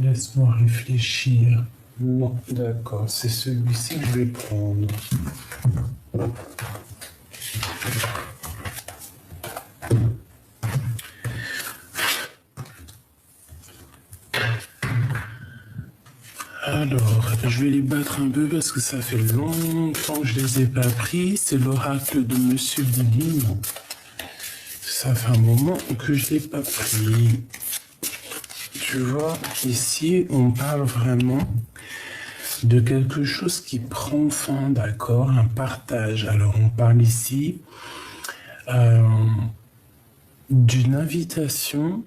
Laisse-moi réfléchir. Non, d'accord, c'est celui-ci que je vais prendre. Alors, je vais les battre un peu parce que ça fait longtemps que je les ai pas pris. C'est l'oracle de Monsieur Billy. Ça fait un moment que je l'ai pas pris. Tu vois, ici, on parle vraiment de quelque chose qui prend fin, d'accord, un partage. Alors, on parle ici d'une invitation.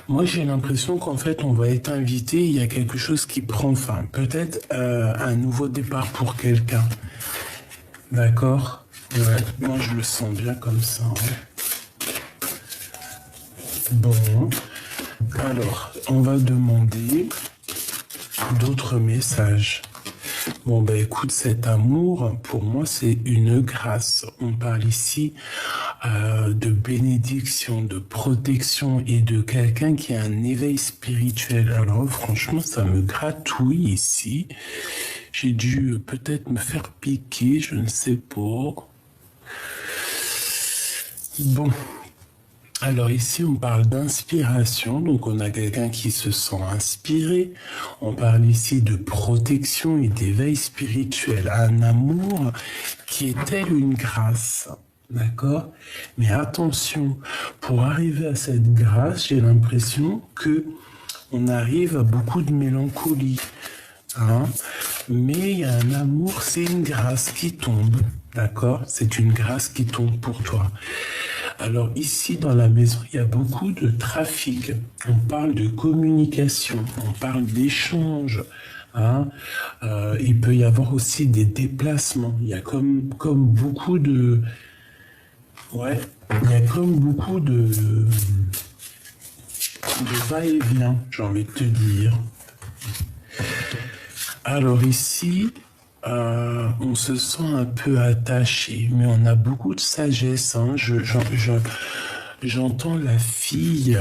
Moi, j'ai l'impression qu'en fait, on va être invité, il y a quelque chose qui prend fin. Peut-être un nouveau départ pour quelqu'un. D'accord? Ouais, moi, je le sens bien comme ça. Ouais. Bon. Alors, on va demander d'autres messages. Bon, ben écoute, cet amour, pour moi, c'est une grâce. On parle ici de bénédiction, de protection et de quelqu'un qui a un éveil spirituel. Alors, franchement, ça me gratouille ici. J'ai dû peut-être me faire piquer, je ne sais pas. Bon. Alors ici, on parle d'inspiration, donc on a quelqu'un qui se sent inspiré. On parle ici de protection et d'éveil spirituel, un amour qui est tel une grâce, d'accord? Mais attention, pour arriver à cette grâce, j'ai l'impression que on arrive à beaucoup de mélancolie, hein? Mais il y a un amour, c'est une grâce qui tombe, d'accord? C'est une grâce qui tombe pour toi. Alors ici dans la maison, il y a beaucoup de trafic. On parle de communication, on parle d'échange. Hein. Il peut y avoir aussi des déplacements. Il y a comme beaucoup de... Ouais, il y a comme beaucoup de va-et-vient, j'ai envie de te dire. Alors ici, on se sent un peu attaché, mais on a beaucoup de sagesse. Hein. J'entends la fille,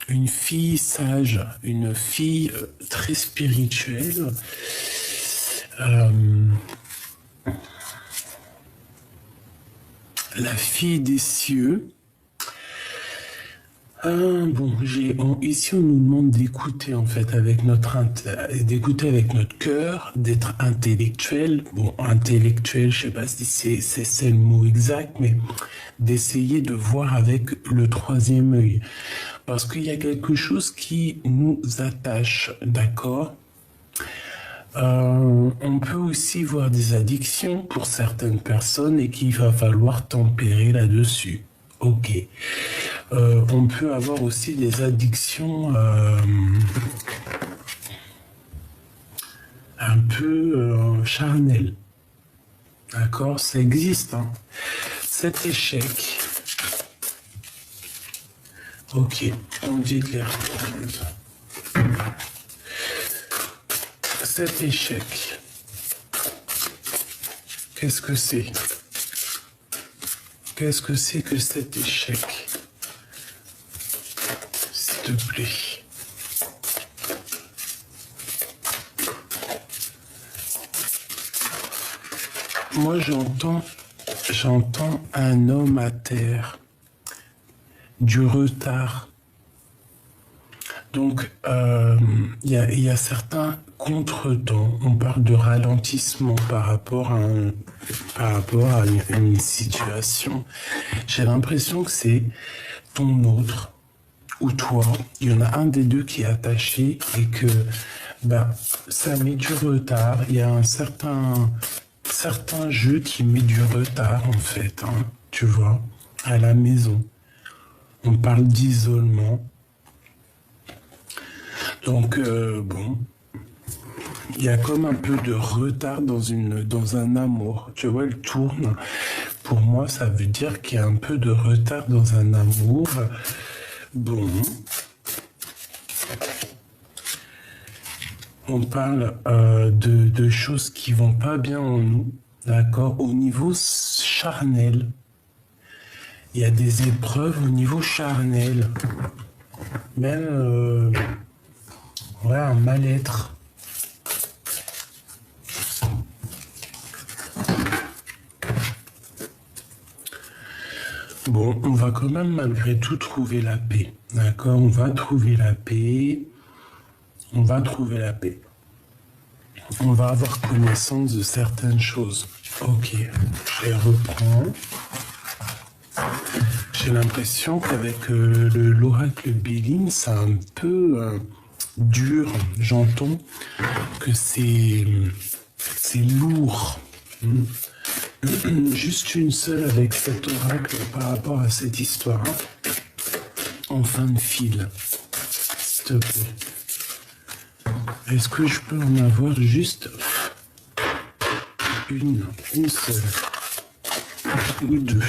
une fille sage, une fille très spirituelle. La fille des cieux. Bon, ici on nous demande d'écouter en fait d'écouter avec notre cœur, d'être intellectuel. Bon, intellectuel, je sais pas si c'est le mot exact, mais d'essayer de voir avec le troisième œil, parce qu'il y a quelque chose qui nous attache, d'accord? On peut aussi voir des addictions pour certaines personnes et qu'il va falloir tempérer là-dessus. Ok. On peut avoir aussi des addictions un peu charnelles. D'accord? Ça existe. Hein. Cet échec. Ok. On dit de les reprendre. Cet échec. Qu'est-ce que c'est? Qu'est-ce que c'est que cet échec? S'il te plaît. Moi, j'entends un homme à terre, du retard. Donc, il y a certains contretemps. On parle de ralentissement par rapport à une situation. J'ai l'impression que c'est ton autre ou toi. Il y en a un des deux qui est attaché et que ça met du retard. Il y a un certain jeu qui met du retard en fait. Hein, tu vois, à la maison. On parle d'isolement. Donc, bon, il y a comme un peu de retard dans un amour. Tu vois, elle tourne. Pour moi, ça veut dire qu'il y a un peu de retard dans un amour. Bon. On parle de choses qui vont pas bien en nous, d'accord? Au niveau charnel. Il y a des épreuves au niveau charnel. même ouais, un mal-être. Bon, on va quand même malgré tout trouver la paix. D'accord? On va trouver la paix. On va trouver la paix. On va avoir connaissance de certaines choses. Ok, je les reprends. J'ai l'impression qu'avec l'oracle Béline, c'est un peu dur. J'entends que c'est lourd. Juste une seule avec cet oracle par rapport à cette histoire. En fin de fil. S'il te plaît. Est-ce que je peux en avoir juste une seule ou deux?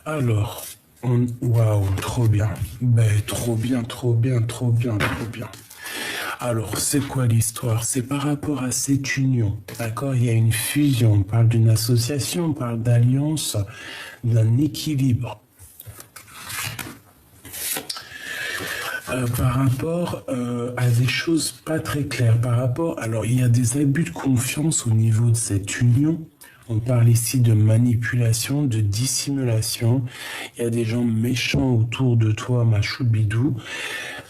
Alors, waouh, trop bien. Ben, trop bien, trop bien, trop bien, trop bien. Alors, c'est quoi l'histoire? C'est par rapport à cette union, d'accord? Il y a une fusion, on parle d'une association, on parle d'alliance, d'un équilibre. Par rapport à des choses pas très claires, alors il y a des abus de confiance au niveau de cette union. On parle ici de manipulation, de dissimulation. Il y a des gens méchants autour de toi, ma choubidou.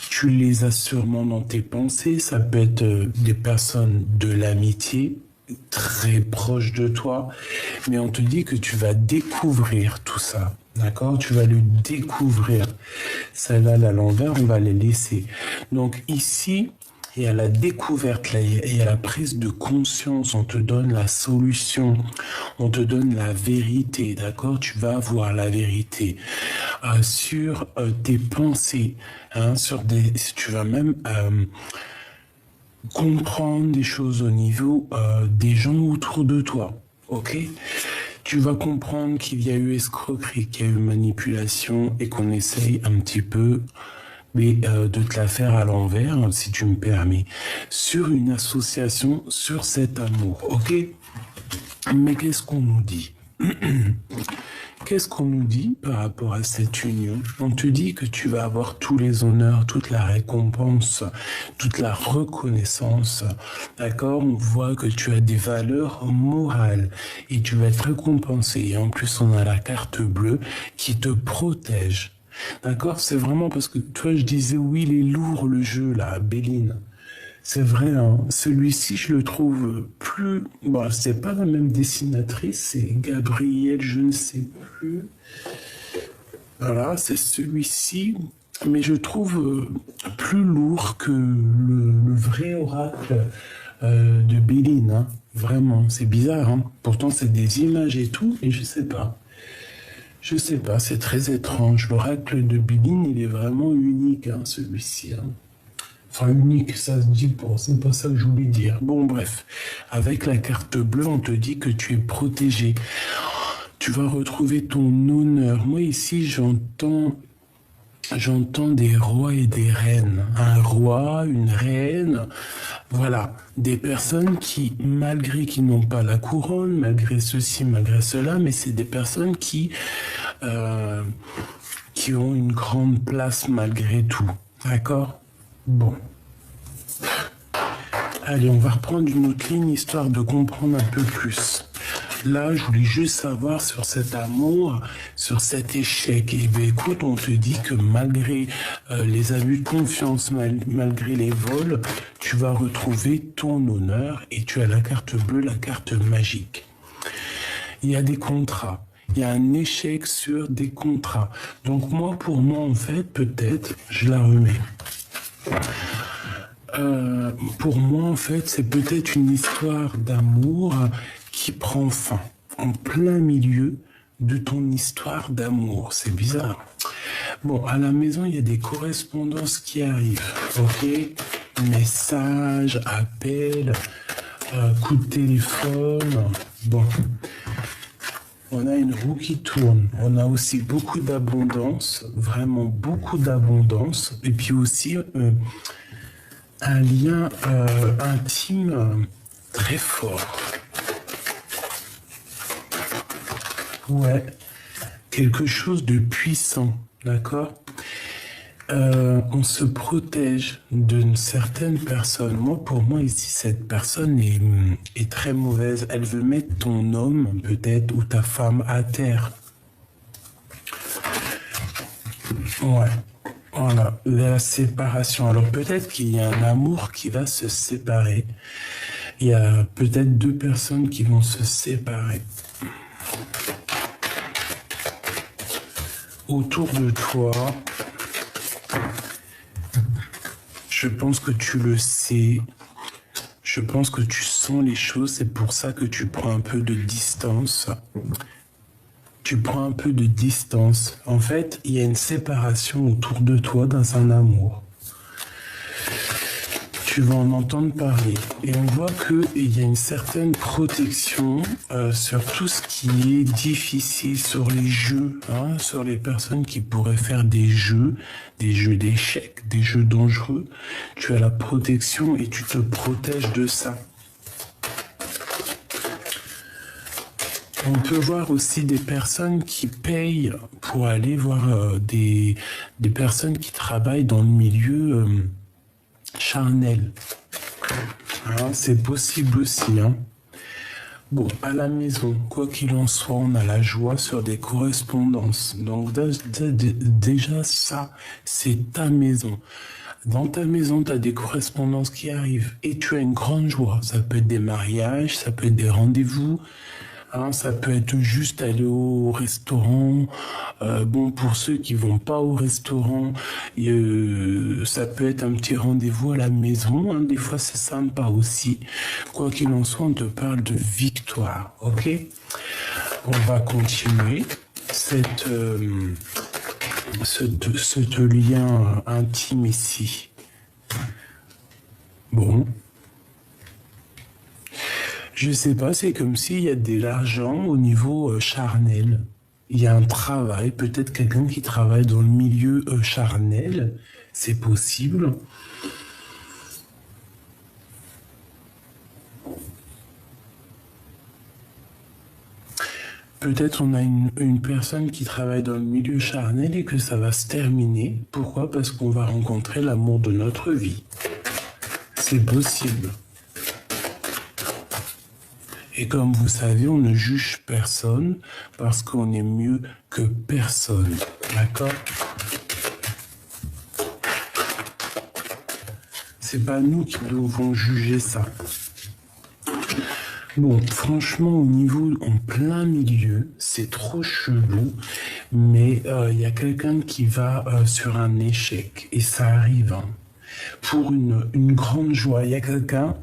Tu les as sûrement dans tes pensées. Ça peut être des personnes de l'amitié, très proches de toi. Mais on te dit que tu vas découvrir tout ça. D'accord? Tu vas le découvrir. Celle-là, à l'envers, on va les laisser. Donc ici, il y a la découverte, là, il y a la prise de conscience, on te donne la solution, on te donne la vérité, d'accord? Tu vas avoir la vérité sur tes pensées, hein, tu vas même comprendre des choses au niveau des gens autour de toi, ok? Tu vas comprendre qu'il y a eu escroquerie, qu'il y a eu manipulation et qu'on essaye un petit peu de te la faire à l'envers, si tu me permets, sur une association, sur cet amour, ok? Mais qu'est-ce qu'on nous dit? Qu'est-ce qu'on nous dit par rapport à cette union? On te dit que tu vas avoir tous les honneurs, toute la récompense, toute la reconnaissance, d'accord? On voit que tu as des valeurs morales et tu vas être récompensé. Et en plus, on a la carte bleue qui te protège. D'accord? C'est vraiment parce que, toi, je disais, oui, il est lourd le jeu, là, Béline. C'est vrai, hein. Celui-ci, je le trouve plus... Bon, c'est pas la même dessinatrice, c'est Gabriel, je ne sais plus. Voilà, c'est celui-ci, mais je trouve plus lourd que le vrai oracle de Béline, hein. Vraiment, c'est bizarre, hein. Pourtant, c'est des images et tout, et je sais pas. Je sais pas, c'est très étrange. L'oracle de Béline, il est vraiment unique, hein, celui-ci, hein. Enfin, unique, ça se dit pas, c'est pas ça que je voulais dire. Bon, bref. Avec la carte bleue, on te dit que tu es protégé. Tu vas retrouver ton honneur. Moi, ici, j'entends des rois et des reines. Un roi, une reine. Voilà. Des personnes qui, malgré qu'ils n'ont pas la couronne, malgré ceci, malgré cela, mais c'est des personnes qui ont une grande place malgré tout. D'accord? Bon. Allez, on va reprendre une autre ligne histoire de comprendre un peu plus. Là, je voulais juste savoir sur cet amour, sur cet échec. Et bien, écoute, on te dit que malgré les abus de confiance, malgré les vols, tu vas retrouver ton honneur et tu as la carte bleue, la carte magique. Il y a des contrats. Il y a un échec sur des contrats. Donc moi, pour moi, en fait, peut-être, je la remets. Pour moi, en fait, c'est peut-être une histoire d'amour qui prend fin en plein milieu de ton histoire d'amour. C'est bizarre. Bon, à la maison, il y a des correspondances qui arrivent. Ok? Messages, appels, coups de téléphone. Bon. On a une roue qui tourne. On a aussi beaucoup d'abondance, vraiment beaucoup d'abondance. Et puis aussi un lien intime très fort. Ouais, quelque chose de puissant, d'accord? On se protège d'une certaine personne. Moi, pour moi, ici, cette personne est très mauvaise. Elle veut mettre ton homme, peut-être, ou ta femme à terre. Ouais. Voilà, la séparation. Alors peut-être qu'il y a un amour qui va se séparer. Il y a peut-être deux personnes qui vont se séparer. Autour de toi, je pense que tu le sais. Je pense que tu sens les choses. C'est pour ça que tu prends un peu de distance. Tu prends un peu de distance. En fait, il y a une séparation autour de toi dans un amour. Tu vas en entendre parler. Et on voit qu'il y a une certaine protection sur tout ce qui est difficile, sur les jeux, hein, sur les personnes qui pourraient faire des jeux d'échecs, des jeux dangereux. Tu as la protection et tu te protèges de ça. On peut voir aussi des personnes qui payent pour aller voir des personnes qui travaillent dans le milieu charnel. Hein, c'est possible aussi. Hein. Bon, à la maison, quoi qu'il en soit, on a la joie sur des correspondances. Donc déjà, ça, c'est ta maison. Dans ta maison, tu as des correspondances qui arrivent et tu as une grande joie. Ça peut être des mariages, ça peut être des rendez-vous. Hein, ça peut être juste aller au restaurant. Bon, pour ceux qui vont pas au restaurant, ça peut être un petit rendez-vous à la maison. Hein, des fois, c'est sympa aussi. Quoi qu'il en soit, on te parle de victoire. Ok? On va continuer ce lien intime ici. Bon. Je sais pas, c'est comme s'il y a de l'argent au niveau charnel. Il y a un travail, peut-être quelqu'un qui travaille dans le milieu charnel, c'est possible. Peut-être on a une personne qui travaille dans le milieu charnel et que ça va se terminer. Pourquoi? Parce qu'on va rencontrer l'amour de notre vie. C'est possible. Et comme vous savez, on ne juge personne parce qu'on est mieux que personne. D'accord? C'est pas nous qui devons juger ça. Bon, franchement, au niveau, en plein milieu, c'est trop chelou, mais il y a quelqu'un qui va sur un échec, et ça arrive, hein, pour une grande joie. Il y a quelqu'un,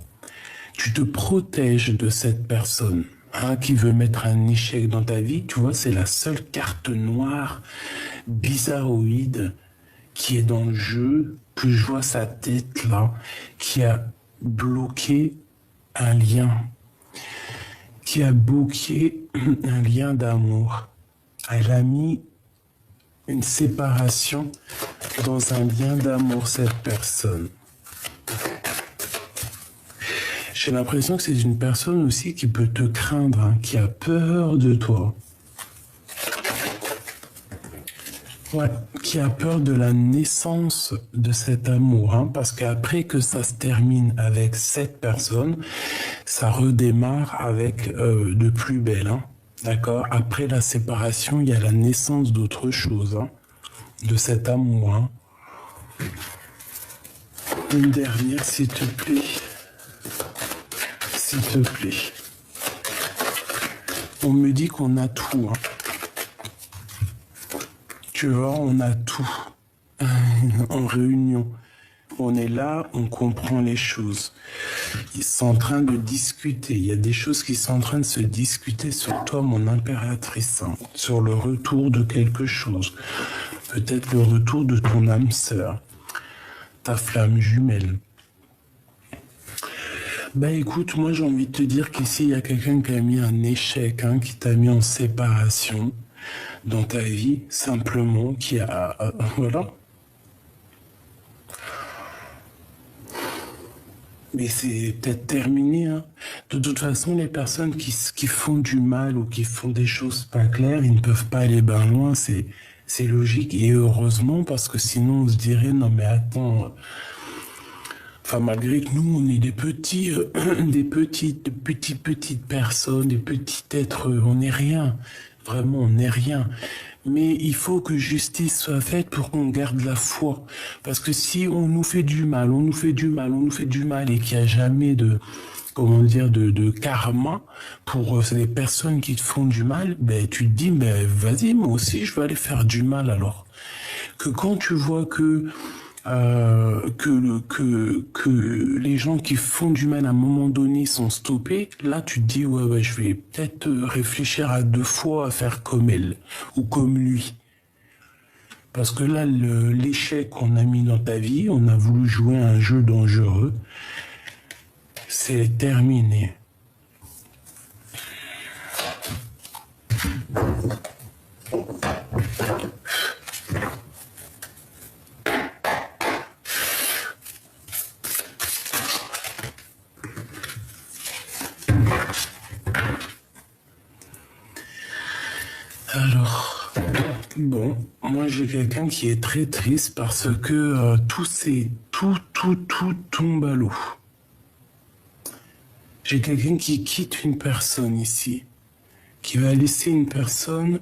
tu te protèges de cette personne hein, qui veut mettre un échec dans ta vie. Tu vois, c'est la seule carte noire, bizarroïde, qui est dans le jeu, que je vois sa tête là, qui a bloqué un lien. Qui a bloqué un lien d'amour. Elle a mis une séparation dans un lien d'amour, cette personne. J'ai l'impression que c'est une personne aussi qui peut te craindre, hein, qui a peur de toi. Ouais, qui a peur de la naissance de cet amour, hein, parce qu'après que ça se termine avec cette personne, ça redémarre avec de plus belle, hein, d'accord? Après la séparation, il y a la naissance d'autre chose, hein, de cet amour. Hein. Une dernière, s'il te plaît. S'il te plaît. On me dit qu'on a tout, hein. Tu vois, on a tout en réunion. On est là, on comprend les choses. Ils sont en train de discuter. Il y a des choses qui sont en train de se discuter sur toi, mon impératrice, hein, sur le retour de quelque chose. Peut-être le retour de ton âme sœur, ta flamme jumelle. Bah écoute, moi j'ai envie de te dire qu'ici il y a quelqu'un qui a mis un échec, hein, qui t'a mis en séparation dans ta vie, simplement, qui a... voilà. Mais c'est peut-être terminé, hein. De toute façon, les personnes qui font du mal ou qui font des choses pas claires, ils ne peuvent pas aller bien loin, c'est C'est logique et heureusement parce que sinon on se dirait non mais attends, enfin malgré que nous on est des petits, petites personnes, des petits êtres, on n'est rien, vraiment on n'est rien. Mais il faut que justice soit faite pour qu'on garde la foi. Parce que si on nous fait du mal, on nous fait du mal, on nous fait du mal et qu'il n'y a jamais de, comment dire, de karma pour les personnes qui te font du mal, ben, tu te dis, ben, vas-y, moi aussi, je vais aller faire du mal alors. Que quand tu vois que les gens qui font du mal à un moment donné sont stoppés, là tu te dis, ouais, je vais peut-être réfléchir à 2 fois à faire comme elle ou comme lui. Parce que là, l'échec qu'on a mis dans ta vie, on a voulu jouer un jeu dangereux, c'est terminé. Alors, bon, moi j'ai quelqu'un qui est très triste parce que tout tombe à l'eau. J'ai quelqu'un qui quitte une personne ici, qui va laisser une personne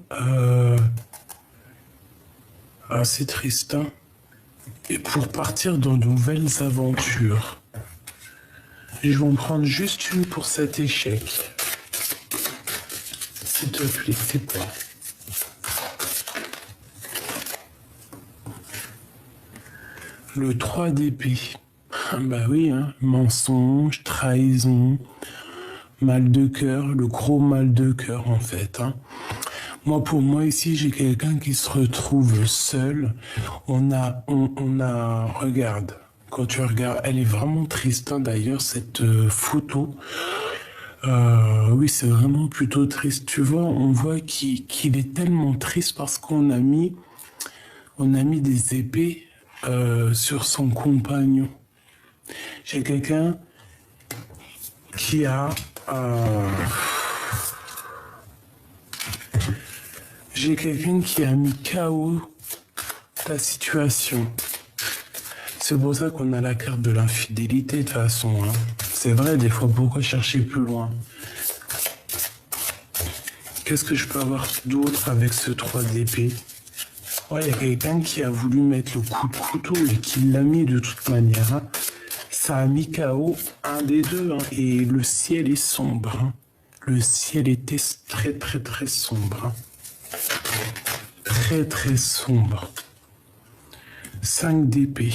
assez triste, hein, et pour partir dans de nouvelles aventures. Je vais en prendre juste une pour cet échec. S'il te plaît, c'est quoi? Le 3 d'épée. Bah oui, hein. Mensonge, trahison, mal de cœur, le gros mal de cœur en fait. Hein. Moi, pour moi, ici, j'ai quelqu'un qui se retrouve seul. Regarde, quand tu regardes, elle est vraiment triste hein, d'ailleurs, cette photo. Oui, c'est vraiment plutôt triste. Tu vois, on voit qu'il est tellement triste parce qu'on a mis des épées sur son compagnon. J'ai quelqu'un qui a... j'ai quelqu'un qui a mis KO ta situation. C'est pour ça qu'on a la carte de l'infidélité de toute façon. Hein. C'est vrai, des fois, pourquoi chercher plus loin? Qu'est-ce que je peux avoir d'autre avec ce 3 d'épée? Ouais, il y a quelqu'un qui a voulu mettre le coup de couteau et qui l'a mis de toute manière. Hein. Ça a mis KO un des deux. Hein. Et le ciel est sombre. Hein. Le ciel était très sombre. Hein. Très sombre. 5 d'épée.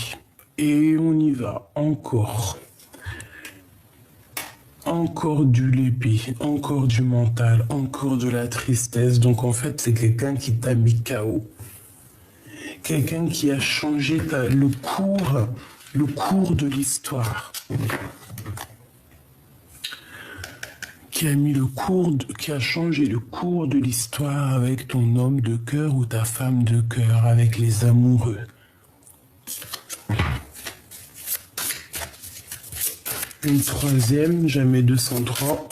Et on y va. Encore. Encore du l'épée. Encore du mental. Encore de la tristesse. Donc en fait, c'est quelqu'un qui t'a mis KO. Quelqu'un qui a changé le cours de l'histoire. Qui a changé le cours de l'histoire avec ton homme de cœur ou ta femme de cœur, avec les amoureux. Une 3e, jamais 203.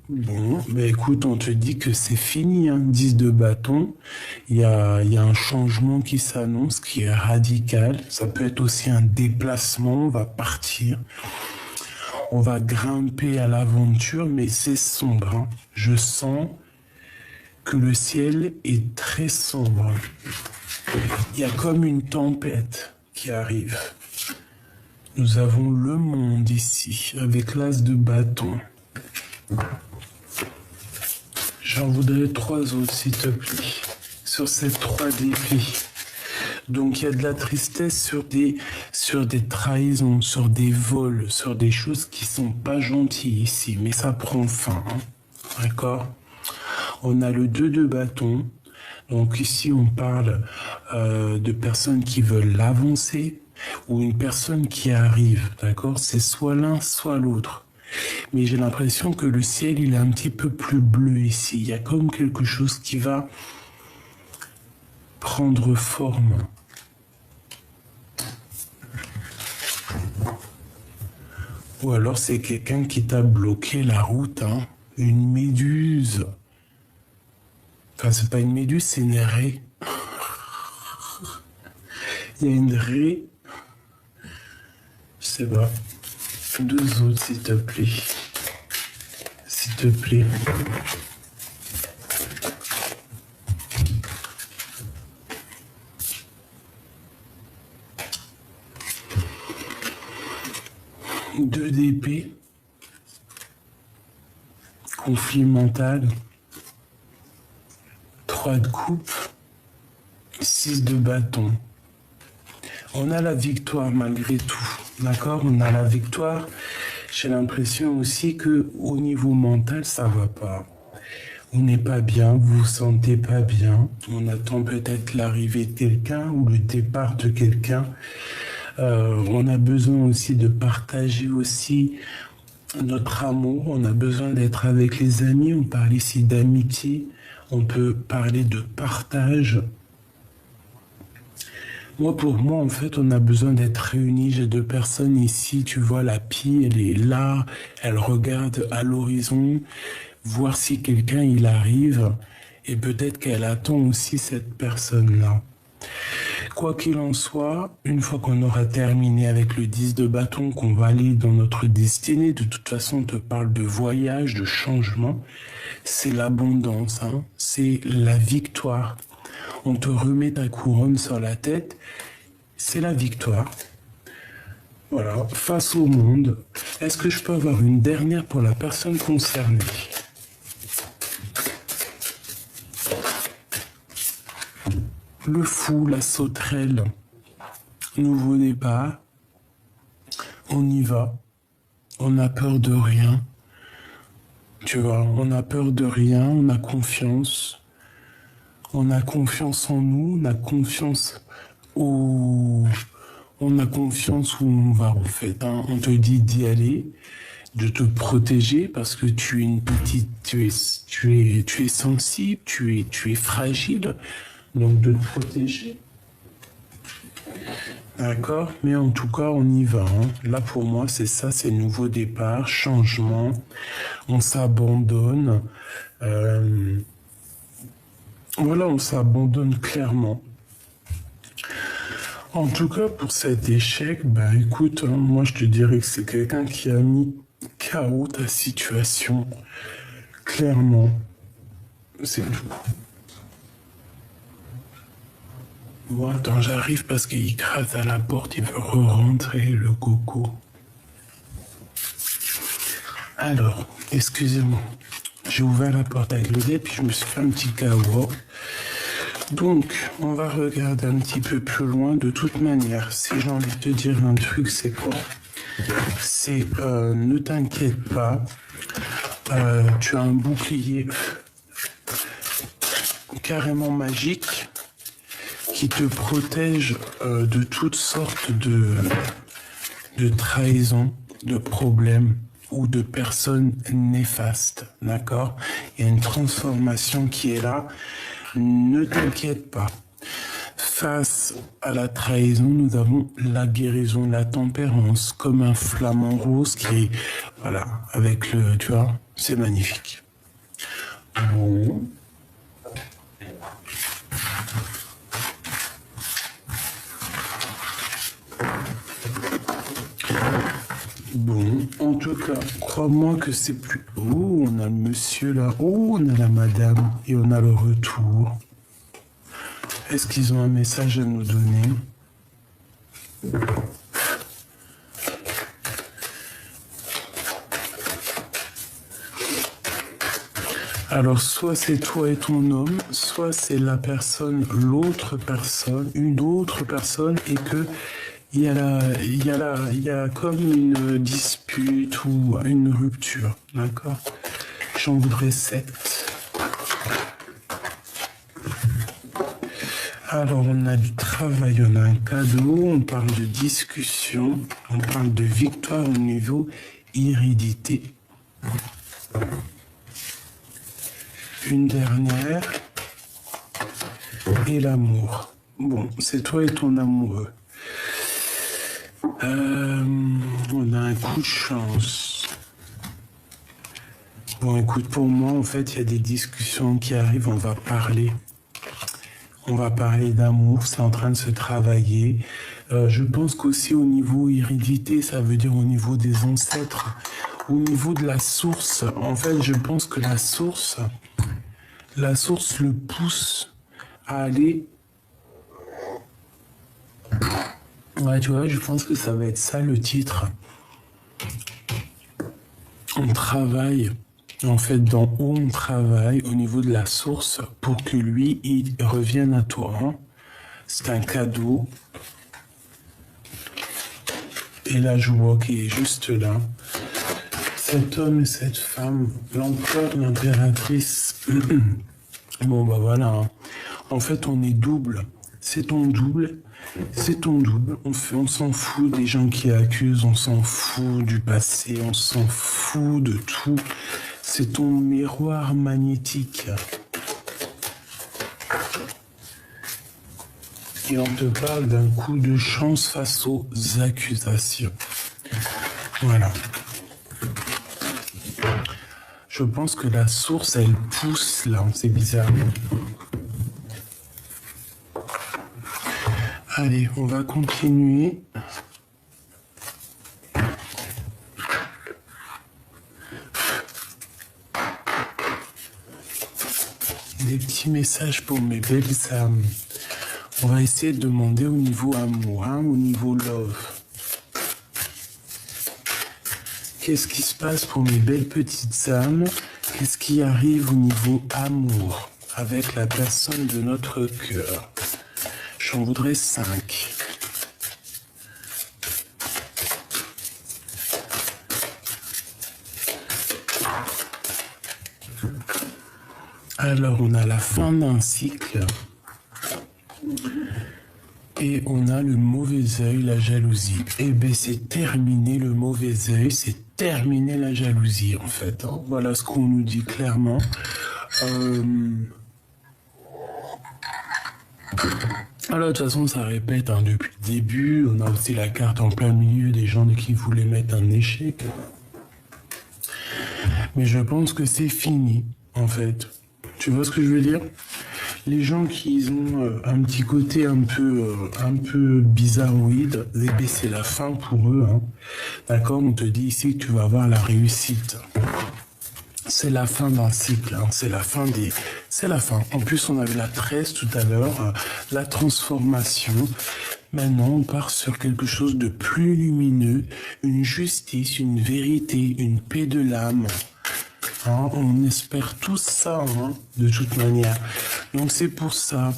Bon, ben écoute, on te dit que c'est fini, hein. 10 de bâton. Il y a un changement qui s'annonce, qui est radical. Ça peut être aussi un déplacement, on va partir. On va grimper à l'aventure, mais c'est sombre. Hein. Je sens que le ciel est très sombre. Il y a comme une tempête qui arrive. Nous avons le monde ici, avec l'as de bâton. J'en voudrais 3 autres, s'il te plaît, sur ces 3 d'épée. Donc il y a de la tristesse sur des trahisons, sur des vols, sur des choses qui sont pas gentilles ici, mais ça prend fin, hein. D'accord? On a le 2 de bâton. Donc ici on parle de personnes qui veulent avancer ou une personne qui arrive, d'accord? C'est soit l'un, soit l'autre. Mais j'ai l'impression que le ciel, il est un petit peu plus bleu ici. Il y a comme quelque chose qui va prendre forme. Ou alors c'est quelqu'un qui t'a bloqué la route, hein. une méduse. Enfin, c'est pas une méduse, c'est une raie. Il y a une raie. Je sais pas. Deux autres, s'il te plaît. S'il te plaît. Deux d'épée. Conflit mental. 3 de coupe. 6 de bâton. On a la victoire malgré tout. D'accord? On a la victoire. J'ai l'impression aussi que au niveau mental, ça va pas. On n'est pas bien, vous vous sentez pas bien. On attend peut-être l'arrivée de quelqu'un ou le départ de quelqu'un. On a besoin aussi de partager aussi notre amour. On a besoin d'être avec les amis. On parle ici d'amitié. On peut parler de partage. Pour moi, en fait, on a besoin d'être réunis. J'ai 2 personnes ici. Tu vois, la pie, elle est là. Elle regarde à l'horizon, voir si quelqu'un, il arrive. Et peut-être qu'elle attend aussi cette personne-là. Quoi qu'il en soit, une fois qu'on aura terminé avec le 10 de bâton, qu'on va aller dans notre destinée, de toute façon, on te parle de voyage, de changement. C'est l'abondance, hein. C'est la victoire. On te remet ta couronne sur la tête, c'est la victoire. Voilà, face au monde. Est-ce que je peux avoir une dernière pour la personne concernée? Le fou, la sauterelle. Nouveau départ. On y va. On n'a peur de rien. Tu vois, on n'a peur de rien, on a confiance. On a confiance en nous, on a confiance où on va en fait. Hein. On te dit d'y aller, de te protéger parce que tu es une petite, tu es sensible, tu es fragile, donc de te protéger. D'accord, mais en tout cas on y va. Hein. Là pour moi c'est ça, c'est nouveau départ, changement. On s'abandonne. Voilà, on s'abandonne clairement. En tout cas, pour cet échec, bah écoute, hein, moi je te dirais que c'est quelqu'un qui a mis KO ta situation. Clairement. C'est tout. Bon, attends, j'arrive parce qu'il gratte à la porte, il veut re-rentrer, le coco. Alors, excusez-moi. J'ai ouvert la porte avec le dé, puis je me suis fait un petit KO. Donc, on va regarder un petit peu plus loin. De toute manière, si j'ai envie de te dire un truc, c'est quoi? C'est ne t'inquiète pas. Tu as un bouclier carrément magique qui te protège de toutes sortes de trahisons, de problèmes ou de personnes néfastes. D'accord? Il y a une transformation qui est là. Ne t'inquiète pas. Face à la trahison, nous avons la guérison, la tempérance, comme un flamant rose qui est, voilà, avec le, tu vois, c'est magnifique. Bon. Bon, en tout cas, crois-moi que c'est plus... Oh, on a le monsieur là. Oh, on a la madame. Et on a le retour. Est-ce qu'ils ont un message à nous donner? Alors, soit c'est toi et ton homme, soit c'est la personne, l'autre personne, une autre personne, et que il y a comme une dispute ou une rupture, d'accord? J'en voudrais 7. Alors, on a du travail, on a un cadeau, on parle de discussion, on parle de victoire au niveau hérédité. Une dernière, et l'amour. Bon, c'est toi et ton amoureux. On a un coup de chance. Bon, écoute, pour moi, en fait, il y a des discussions qui arrivent, on va parler. On va parler d'amour, c'est en train de se travailler. Je pense qu'aussi au niveau hérédité, ça veut dire au niveau des ancêtres, au niveau de la source. En fait, je pense que la source le pousse à aller. Ouais, tu vois, je pense que ça va être ça le titre. On travaille, en fait, d'en haut, on travaille au niveau de la source pour que lui, il revienne à toi. Hein. C'est un cadeau. Et là, je vois qu'il est juste là. Cet homme et cette femme, l'empereur, l'impératrice. Bon, bah voilà. Hein. En fait, on est double. C'est ton double. C'est ton double. On s'en fout des gens qui accusent, on s'en fout du passé, on s'en fout de tout. C'est ton miroir magnétique. Et on te parle d'un coup de chance face aux accusations. Voilà. Je pense que la source, elle pousse là, c'est bizarre. Allez, on va continuer. Des petits messages pour mes belles âmes. On va essayer de demander au niveau amour, hein, au niveau love. Qu'est-ce qui se passe pour mes belles petites âmes? Qu'est-ce qui arrive au niveau amour avec la personne de notre cœur? J'en voudrais 5. Alors, on a la fin d'un cycle. Et on a le mauvais œil, la jalousie. Eh bien, c'est terminé le mauvais œil, c'est terminé la jalousie, en fait. Hein. Voilà ce qu'on nous dit clairement. Alors, de toute façon, ça répète hein, depuis le début. On a aussi la carte en plein milieu des gens qui voulaient mettre un échec. Mais je pense que c'est fini, en fait. Tu vois ce que je veux dire? Les gens qui ont un petit côté un peu bizarroïde, eh bien, c'est la fin pour eux. Hein. D'accord? On te dit ici que tu vas avoir la réussite. C'est la fin d'un cycle, hein. C'est la fin. En plus, on avait la 13 tout à l'heure, la transformation. Maintenant, on part sur quelque chose de plus lumineux, une justice, une vérité, une paix de l'âme. Hein, on espère tous ça, hein, de toute manière. Donc c'est pour ça,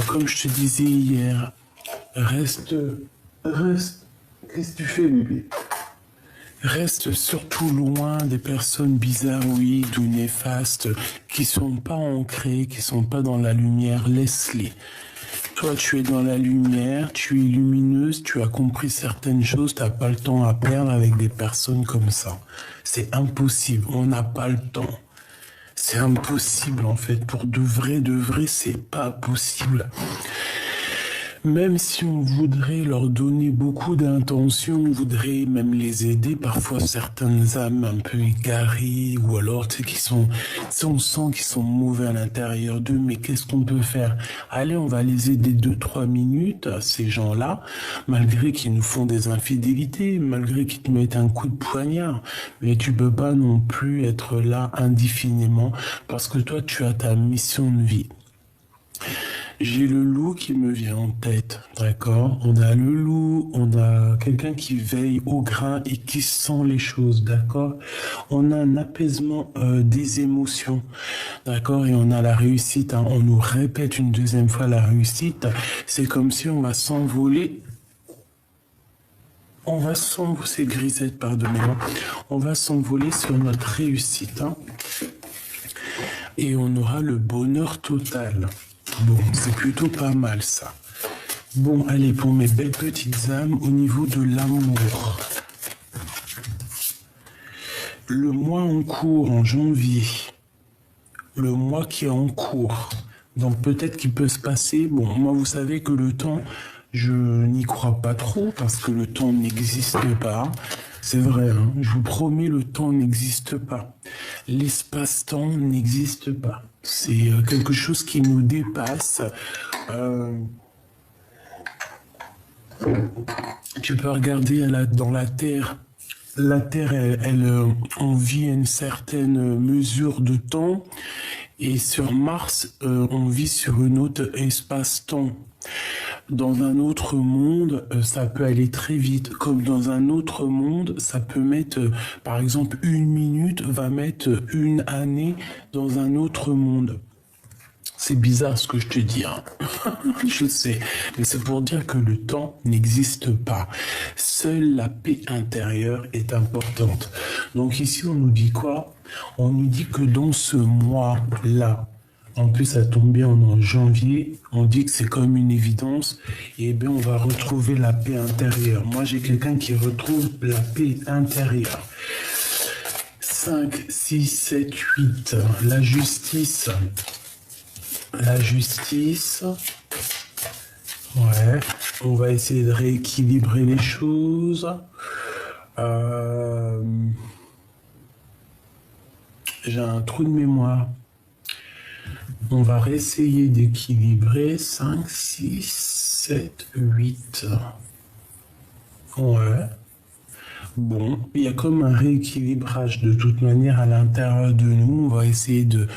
comme je te disais hier, reste. Qu'est-ce que tu fais, bébé? Reste surtout loin des personnes bizarroïdes ou néfastes qui sont pas ancrées, qui sont pas dans la lumière. Laisse-les. Toi, tu es dans la lumière, tu es lumineuse, tu as compris certaines choses, tu n'as pas le temps à perdre avec des personnes comme ça. C'est impossible, on n'a pas le temps. C'est impossible en fait, pour de vrai, c'est pas possible. Même si on voudrait leur donner beaucoup d'intention, on voudrait même les aider, parfois certaines âmes un peu égarées, ou alors tu sais, on sent qu'ils sont mauvais à l'intérieur d'eux, mais qu'est-ce qu'on peut faire? Allez, on va les aider 2-3 minutes, ces gens-là, malgré qu'ils nous font des infidélités, malgré qu'ils te mettent un coup de poignard, mais tu peux pas non plus être là indéfiniment, parce que toi, tu as ta mission de vie. J'ai le loup qui me vient en tête, d'accord? On a le loup, on a quelqu'un qui veille au grain et qui sent les choses, d'accord? On a un apaisement des émotions, d'accord? Et on a la réussite, hein. On nous répète une deuxième fois la réussite. C'est comme si on va s'envoler. C'est grisette, pardonnez-moi. On va s'envoler sur notre réussite, hein. Et on aura le bonheur total. Bon, c'est plutôt pas mal ça. Bon, allez, pour mes belles petites âmes, au niveau de l'amour. Le mois en cours, en janvier. Le mois qui est en cours. Donc peut-être qu'il peut se passer... Bon, moi, vous savez que le temps, je n'y crois pas trop, parce que le temps n'existe pas. C'est vrai, hein, je vous promets, le temps n'existe pas. l'espace-temps n'existe pas. C'est quelque chose qui nous dépasse. Tu peux regarder dans la Terre. La Terre, on vit à une certaine mesure de temps. Et sur Mars, on vit sur une autre espace-temps. Dans un autre monde, ça peut aller très vite. Comme dans un autre monde, ça peut mettre, par exemple, 1 minute va mettre 1 année dans un autre monde. C'est bizarre ce que je te dis, hein. Je sais, mais c'est pour dire que le temps n'existe pas. Seule la paix intérieure est importante. Donc ici, on nous dit quoi? On nous dit que dans ce mois-là, en plus ça tombe bien, on est en janvier, on dit que c'est comme une évidence, et bien on va retrouver la paix intérieure. Moi, j'ai quelqu'un qui retrouve la paix intérieure. 5, 6, 7, 8, la justice. La justice, ouais, on va essayer de rééquilibrer les choses. J'ai un trou de mémoire. On va réessayer d'équilibrer 5, 6, 7, 8. Ouais. Bon, il y a comme un rééquilibrage de toute manière à l'intérieur de nous. On va essayer de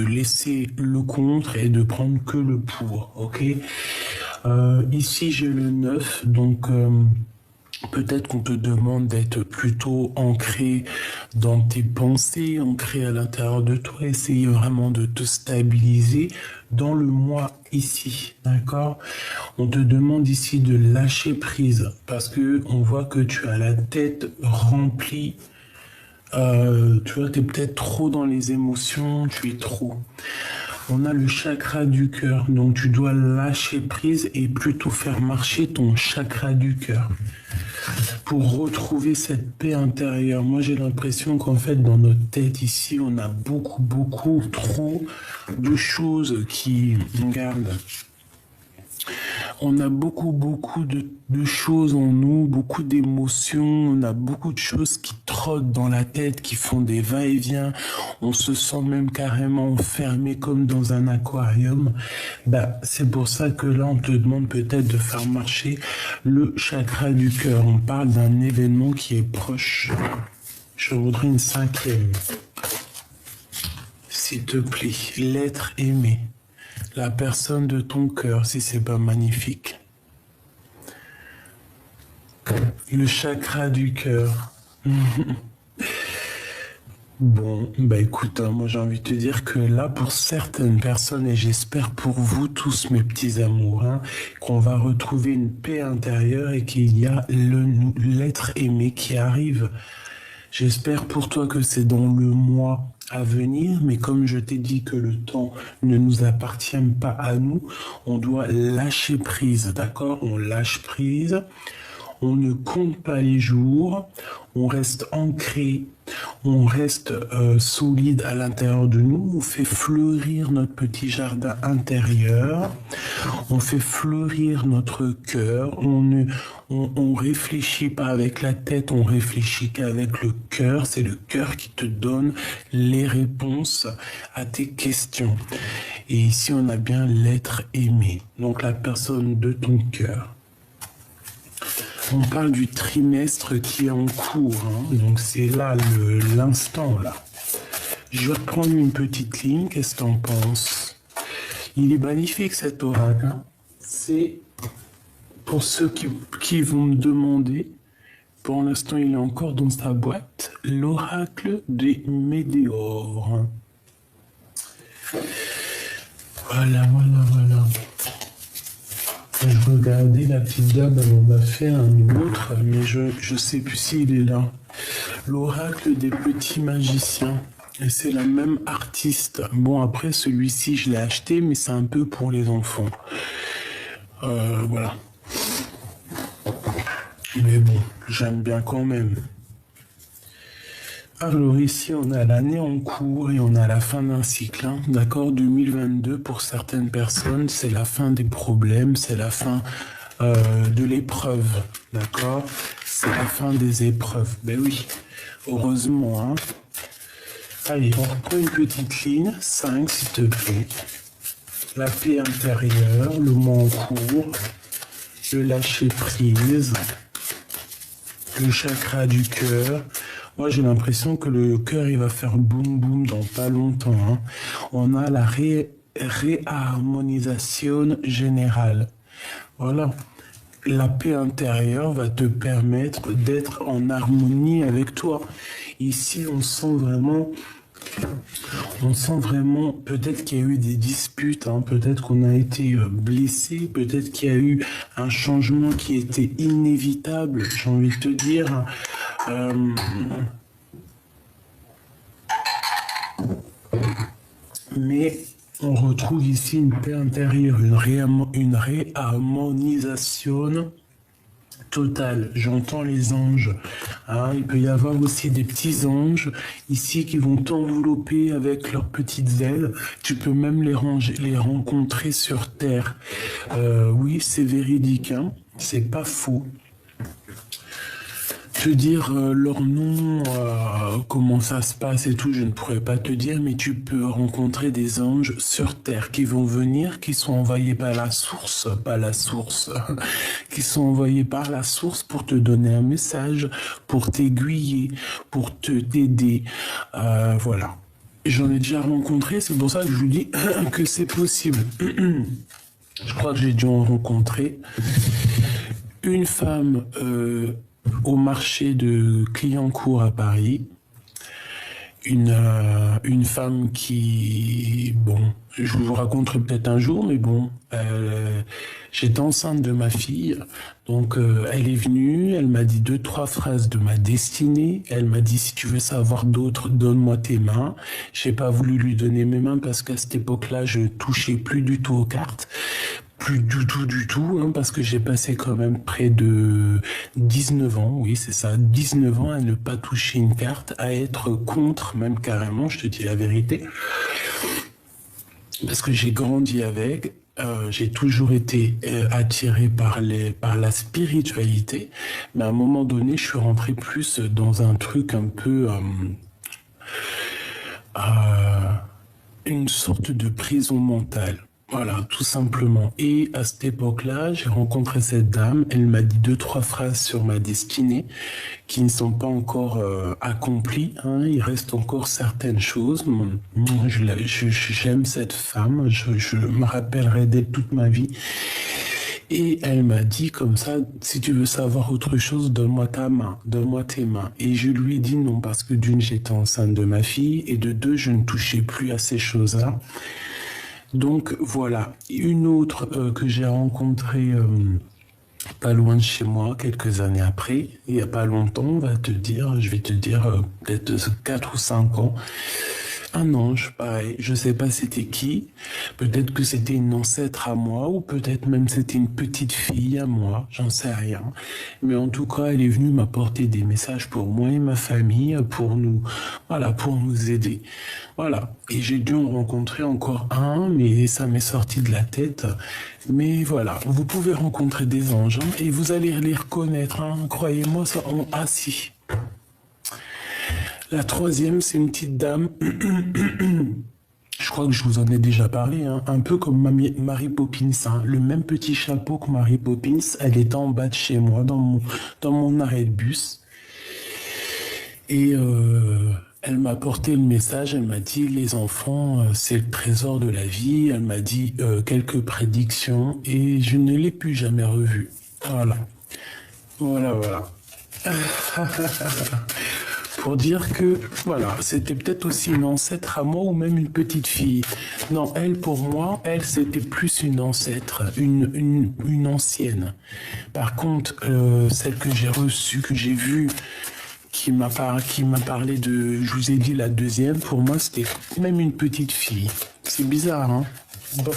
laisser le contre et de prendre que le pour, ok? Ici, j'ai le 9, donc peut-être qu'on te demande d'être plutôt ancré dans tes pensées, ancré à l'intérieur de toi, essayer vraiment de te stabiliser dans le moi ici, d'accord? On te demande ici de lâcher prise parce que on voit que tu as la tête remplie. Tu vois, tu es peut-être trop dans les émotions, tu es trop. On a le chakra du cœur, donc tu dois lâcher prise et plutôt faire marcher ton chakra du cœur pour retrouver cette paix intérieure. Moi, j'ai l'impression qu'en fait, dans notre tête ici, on a beaucoup trop de choses qui nous gardent. On a beaucoup de choses en nous, beaucoup d'émotions, on a beaucoup de choses qui trottent dans la tête, qui font des va-et-vient. On se sent même carrément enfermé comme dans un aquarium. C'est pour ça que là, on te demande peut-être de faire marcher le chakra du cœur. On parle d'un événement qui est proche. Je voudrais une 5e. S'il te plaît, l'être aimé. La personne de ton cœur, si c'est pas magnifique. Le chakra du cœur. Bon, écoute, moi j'ai envie de te dire que là, pour certaines personnes, et j'espère pour vous tous, mes petits amours, qu'on va retrouver une paix intérieure et qu'il y a l'être aimé qui arrive. J'espère pour toi que c'est dans le mois à venir, mais comme je t'ai dit que le temps ne nous appartient pas à nous, on doit lâcher prise, d'accord? On lâche prise, on ne compte pas les jours, on reste ancré, on reste solide à l'intérieur de nous, on fait fleurir notre petit jardin intérieur, on fait fleurir notre cœur, on réfléchit pas avec la tête, on réfléchit qu'avec le cœur, c'est le cœur qui te donne les réponses à tes questions. Et ici on a bien l'être aimé, donc la personne de ton cœur. On parle du trimestre qui est en cours, donc c'est là l'instant là. Je vais reprendre une petite ligne, qu'est-ce que t'en penses? Il est magnifique cet oracle, C'est pour ceux qui vont me demander, pour l'instant il est encore dans sa boîte, l'oracle des météores. Voilà. Je regardais la petite dame, elle en a fait un autre, mais je sais plus s'il est là. L'oracle des petits magiciens. Et c'est la même artiste. Bon, après, celui-ci, je l'ai acheté, mais c'est un peu pour les enfants. Voilà. Mais bon, j'aime bien quand même. Alors ici, on a l'année en cours et on a la fin d'un cycle, d'accord? 2022, pour certaines personnes, c'est la fin des problèmes, c'est la fin de l'épreuve, d'accord? C'est la fin des épreuves. Ben oui, Heureusement, hein. Allez, on reprend une petite ligne. 5, s'il te plaît. La paix intérieure, le mot en cours, le lâcher prise, le chakra du cœur. Moi, j'ai l'impression que le cœur, il va faire boum boum dans pas longtemps, hein. On a la réharmonisation générale. Voilà. La paix intérieure va te permettre d'être en harmonie avec toi. Ici, on sent vraiment, peut-être qu'il y a eu des disputes, hein, peut-être qu'on a été blessé, peut-être qu'il y a eu un changement qui était inévitable, j'ai envie de te dire. Mais on retrouve ici une paix intérieure, une réharmonisation totale. J'entends les anges. Hein, il peut y avoir aussi des petits anges ici qui vont t'envelopper avec leurs petites ailes. Tu peux même les rencontrer sur terre. Oui, c'est véridique, hein, c'est pas faux. Te dire leur nom, comment ça se passe et tout, je ne pourrais pas te dire, mais tu peux rencontrer des anges sur terre qui vont venir, qui sont envoyés par la source, qui sont envoyés par la source pour te donner un message, pour t'aiguiller, pour t'aider, voilà. J'en ai déjà rencontré, c'est pour ça que je vous dis que c'est possible. Je crois que j'ai dû en rencontrer une femme au marché de Clignancourt à Paris, une femme qui, bon, je vous raconterai peut-être un jour, mais bon, j'étais enceinte de ma fille, donc elle est venue, elle m'a dit 2-3 phrases de ma destinée, elle m'a dit si tu veux savoir d'autres, donne-moi tes mains. J'ai pas voulu lui donner mes mains parce qu'à cette époque-là, je touchais plus du tout aux cartes. Plus du tout, hein, parce que j'ai passé quand même près de 19 ans, oui c'est ça, 19 ans à ne pas toucher une carte, à être contre, même carrément, je te dis la vérité, parce que j'ai grandi avec, j'ai toujours été attiré par la spiritualité, mais à un moment donné, je suis rentré plus dans un truc un peu... une sorte de prison mentale. Voilà, tout simplement. Et à cette époque-là, j'ai rencontré cette dame. Elle m'a dit 2-3 phrases sur ma destinée qui ne sont pas encore accomplies, hein. Il reste encore certaines choses. J'aime cette femme. Je me rappellerai d'elle toute ma vie. Et elle m'a dit comme ça, si tu veux savoir autre chose, donne-moi ta main, donne-moi tes mains. Et je lui ai dit non, parce que d'une, j'étais enceinte de ma fille, et de deux, je ne touchais plus à ces choses-là. Donc voilà, une autre que j'ai rencontrée pas loin de chez moi, quelques années après, il n'y a pas longtemps, je vais te dire peut-être 4 ou 5 ans, un ange, pareil, je sais pas c'était qui, peut-être que c'était une ancêtre à moi, ou peut-être même c'était une petite fille à moi, j'en sais rien. Mais en tout cas, elle est venue m'apporter des messages pour moi et ma famille, pour nous aider. Voilà. Et j'ai dû en rencontrer encore un, mais ça m'est sorti de la tête. Mais voilà, vous pouvez rencontrer des anges, hein, et vous allez les reconnaître, hein, croyez-moi, ça, ah si. La troisième, c'est une petite dame. Je crois que je vous en ai déjà parlé, hein, un peu comme Mary Poppins, hein, le même petit chapeau que Mary Poppins. Elle était en bas de chez moi, dans mon arrêt de bus. Et elle m'a apporté le message, elle m'a dit, les enfants, c'est le trésor de la vie. Elle m'a dit quelques prédictions et je ne l'ai plus jamais revue. Voilà. Voilà. Pour dire que, voilà, c'était peut-être aussi une ancêtre à moi ou même une petite fille. Non, elle, pour moi, c'était plus une ancêtre, une ancienne. Par contre, celle que j'ai reçue, que j'ai vue, qui m'a parlé de, je vous ai dit la deuxième, pour moi, c'était même une petite fille. C'est bizarre, hein? Bon.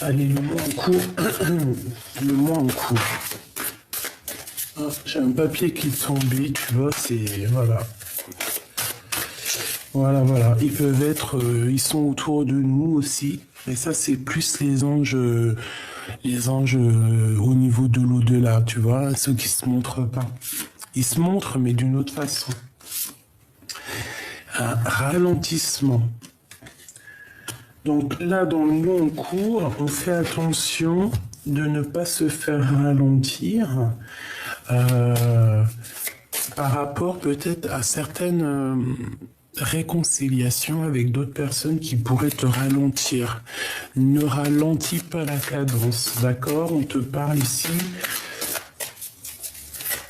Allez, le mot en cours. Le mot en cours. Ah, j'ai un papier qui est tombé, tu vois, c'est... Voilà. Voilà. Ils peuvent être... ils sont autour de nous aussi. Mais ça, c'est plus les anges au niveau de l'au-delà, tu vois, ceux qui se montrent pas. Il se montre, mais d'une autre façon. Un ralentissement. Donc là, dans le long cours, on fait attention de ne pas se faire ralentir par rapport peut-être à certaines réconciliations avec d'autres personnes qui pourraient te ralentir. Ne ralentis pas la cadence, d'accord? On te parle ici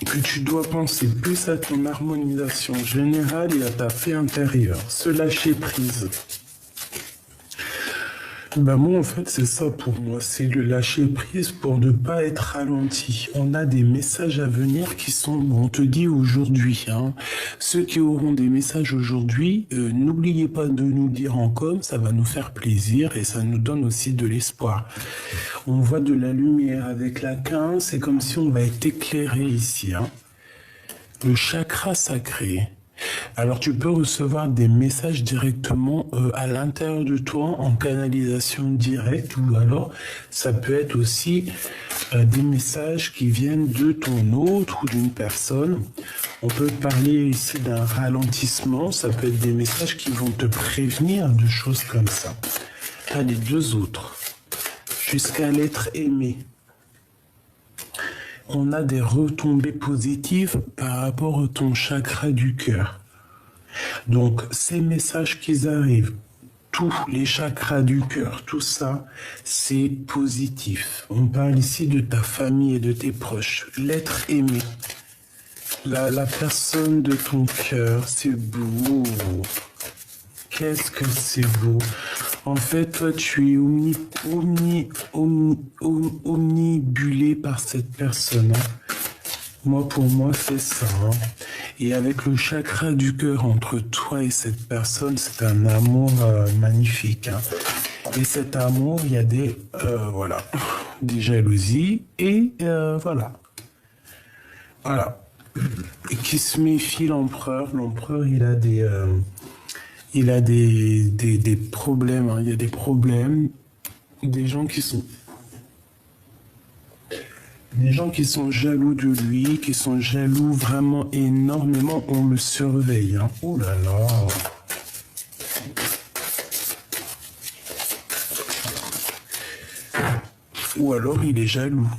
que tu dois penser plus à ton harmonisation générale et à ta paix intérieure. Se lâcher prise. Ben moi, en fait, c'est ça pour moi. C'est le lâcher prise pour ne pas être ralenti. On a des messages à venir qui sont, on te dit aujourd'hui, hein. Ceux qui auront des messages aujourd'hui, n'oubliez pas de nous dire en com, ça va nous faire plaisir et ça nous donne aussi de l'espoir. On voit de la lumière avec la 15, c'est comme si on va être éclairé ici, hein. Le chakra sacré. Alors tu peux recevoir des messages directement à l'intérieur de toi en canalisation directe, ou alors ça peut être aussi des messages qui viennent de ton autre ou d'une personne. On peut parler ici d'un ralentissement, ça peut être des messages qui vont te prévenir de choses comme ça. Allez, deux autres. Jusqu'à l'être aimé. On a des retombées positives par rapport à ton chakra du cœur. Donc, ces messages qui arrivent, tous les chakras du cœur, tout ça, c'est positif. On parle ici de ta famille et de tes proches. L'être aimé, la personne de ton cœur, c'est beau. Qu'est-ce que c'est beau. En fait, toi, tu es omnibulé par cette personne. Hein. Moi, pour moi, c'est ça. Hein. Et avec le chakra du cœur entre toi et cette personne, c'est un amour magnifique. Hein. Et cet amour, il y a des, voilà, des jalousies et voilà. Voilà. Et qui se méfie l'empereur. L'empereur, il a des problèmes. Hein. Il y a des problèmes. Des gens qui sont jaloux de lui, qui sont jaloux vraiment énormément, on le surveille. Hein. Oh là là. Ou alors il est jaloux.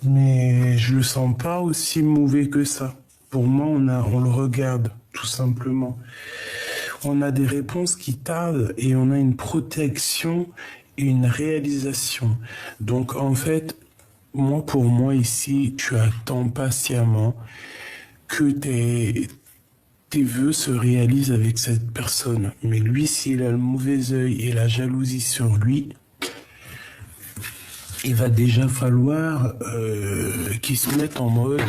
Mais je le sens pas aussi mauvais que ça. Pour moi, on le regarde, tout simplement. On a des réponses qui tardent et on a une protection et une réalisation. Donc en fait, pour moi ici, tu attends patiemment que tes vœux se réalisent avec cette personne. Mais lui, s'il a le mauvais œil et la jalousie sur lui, il va déjà falloir qu'il se mette en mode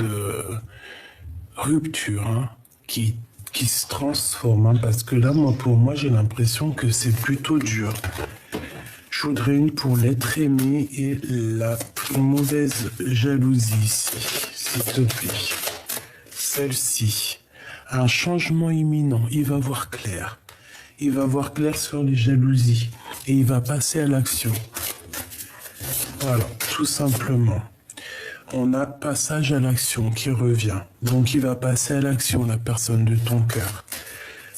rupture, hein, qui se transforme. Hein, parce que là, pour moi, j'ai l'impression que c'est plutôt dur. Je voudrais une pour l'être aimé et la mauvaise jalousie, s'il te plaît. Celle-ci. Un changement imminent. Il va voir clair. Il va voir clair sur les jalousies. Et il va passer à l'action. Voilà, tout simplement. On a passage à l'action qui revient. Donc il va passer à l'action, la personne de ton cœur.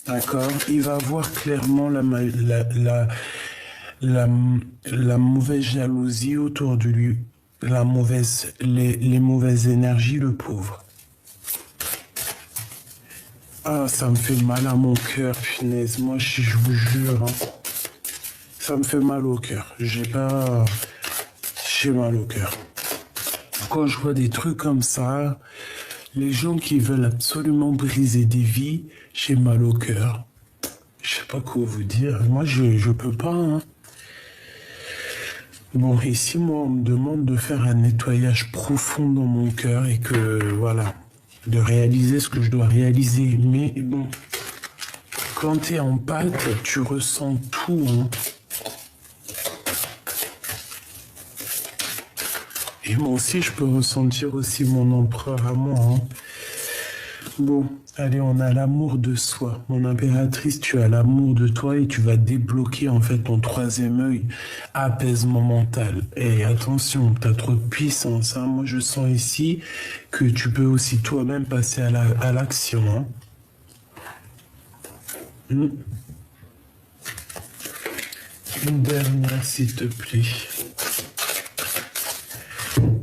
D'accord? Il va voir clairement la mauvaise jalousie autour de lui, les mauvaises énergies, le pauvre. Ah, ça me fait mal à mon cœur, punaise. Moi, je vous jure, hein, ça me fait mal au cœur. J'ai mal au cœur. Quand je vois des trucs comme ça, les gens qui veulent absolument briser des vies, j'ai mal au cœur. Je sais pas quoi vous dire. Moi, je peux pas, hein. Bon, ici, moi, on me demande de faire un nettoyage profond dans mon cœur et que, voilà, de réaliser ce que je dois réaliser. Mais bon, quand t'es en pâte, tu ressens tout, hein. Et moi aussi, je peux ressentir aussi mon empereur à moi, hein. Bon, allez, on a l'amour de soi. Mon impératrice, tu as l'amour de toi et tu vas débloquer en fait ton troisième œil, apaisement mental. Et attention, tu as trop de puissance. Hein. Moi, je sens ici que tu peux aussi toi-même passer à l'action. Hein. Une dernière, s'il te plaît.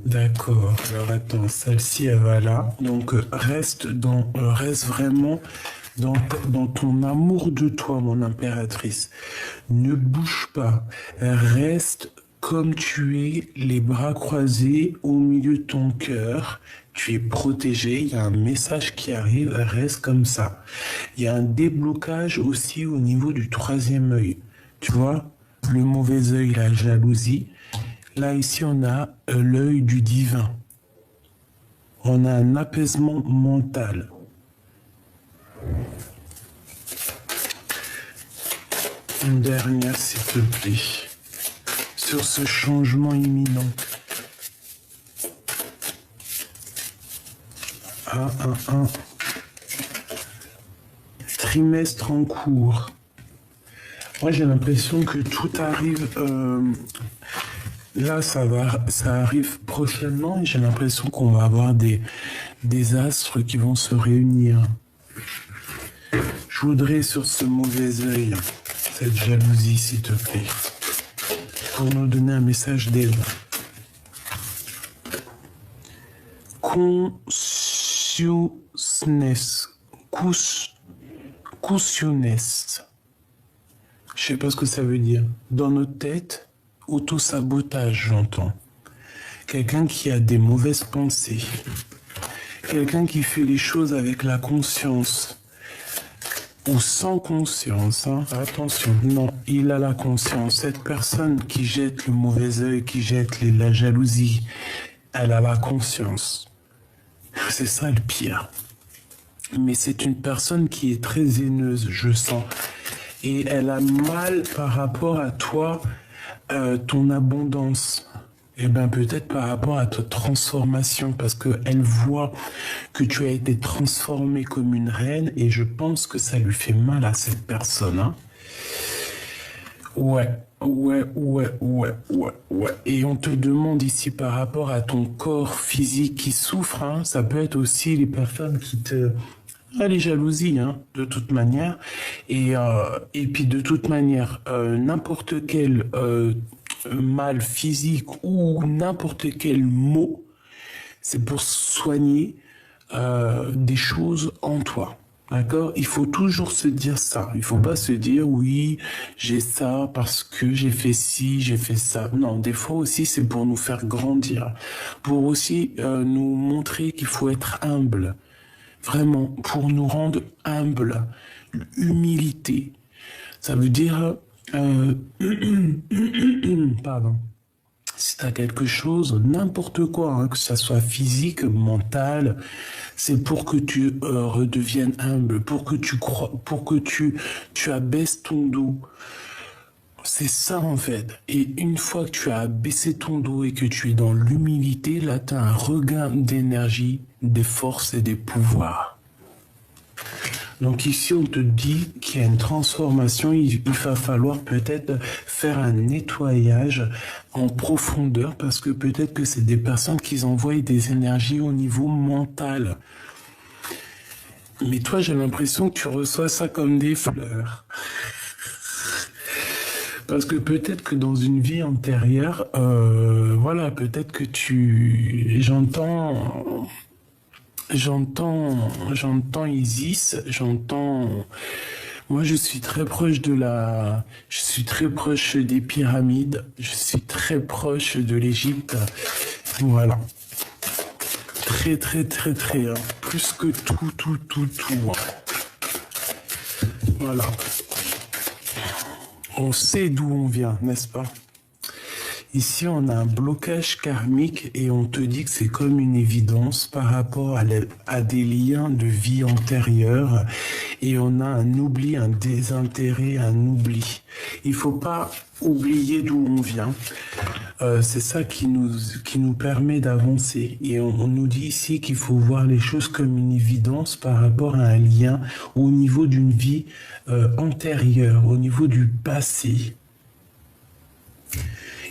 D'accord. Alors attends, celle-ci, elle va là. Donc reste vraiment dans ton amour de toi, mon impératrice. Ne bouge pas. Reste comme tu es, les bras croisés au milieu de ton cœur. Tu es protégé. Il y a un message qui arrive. Reste comme ça. Il y a un déblocage aussi au niveau du troisième œil. Tu vois, le mauvais œil, la jalousie. Là, ici, on a l'œil du divin. On a un apaisement mental. Une dernière, s'il te plaît. Sur ce changement imminent. Un trimestre en cours. Moi, j'ai l'impression que tout arrive... Là, ça arrive prochainement et j'ai l'impression qu'on va avoir des astres qui vont se réunir. Je voudrais sur ce mauvais œil, cette jalousie, s'il te plaît, pour nous donner un message d'aide. Consciousness. Je sais pas ce que ça veut dire. Dans notre tête, auto-sabotage, j'entends. Quelqu'un qui a des mauvaises pensées. Quelqu'un qui fait les choses avec la conscience. Ou sans conscience, hein. Attention, non, il a la conscience. Cette personne qui jette le mauvais œil, qui jette la jalousie, elle a la conscience. C'est ça le pire. Mais c'est une personne qui est très haineuse, je sens. Et elle a mal par rapport à toi, ton abondance. Eh bien, peut-être par rapport à ta transformation, parce qu'elle voit que tu as été transformé comme une reine, et je pense que ça lui fait mal à cette personne. Hein. Ouais. Et on te demande ici par rapport à ton corps physique qui souffre, hein, ça peut être aussi les personnes qui te... Ah, les jalousies, hein, de toute manière. Et puis de toute manière, n'importe quel mal physique ou n'importe quel mot, c'est pour soigner des choses en toi. D'accord? Il faut toujours se dire ça. Il faut pas se dire oui, j'ai ça parce que j'ai fait ci, j'ai fait ça. Non, des fois aussi c'est pour nous faire grandir, pour aussi nous montrer qu'il faut être humble. Vraiment, pour nous rendre humbles. Humilité. Ça veut dire pardon. Si tu as quelque chose, n'importe quoi, hein, que ça soit physique, mental, c'est pour que tu redeviennes humble, pour que tu crois, pour que tu abaisses ton dos. C'est ça en fait. Et une fois que tu as abaissé ton dos et que tu es dans l'humilité, là tu as un regain d'énergie, des forces et des pouvoirs. Donc ici, on te dit qu'il y a une transformation, il va falloir peut-être faire un nettoyage en profondeur parce que peut-être que c'est des personnes qui envoient des énergies au niveau mental. Mais toi, j'ai l'impression que tu reçois ça comme des fleurs. Parce que peut-être que dans une vie antérieure, voilà, peut-être que J'entends Isis, moi je suis très proche je suis très proche des pyramides, je suis très proche de l'Égypte, voilà. Très, hein. Plus que tout. Voilà. On sait d'où on vient, n'est-ce pas? Ici, on a un blocage karmique et on te dit que c'est comme une évidence par rapport à des liens de vie antérieure et on a un oubli, un désintérêt, un oubli. Il faut pas oublier d'où on vient. C'est ça qui nous permet d'avancer. Et on nous dit ici qu'il faut voir les choses comme une évidence par rapport à un lien au niveau d'une vie antérieure, au niveau du passé.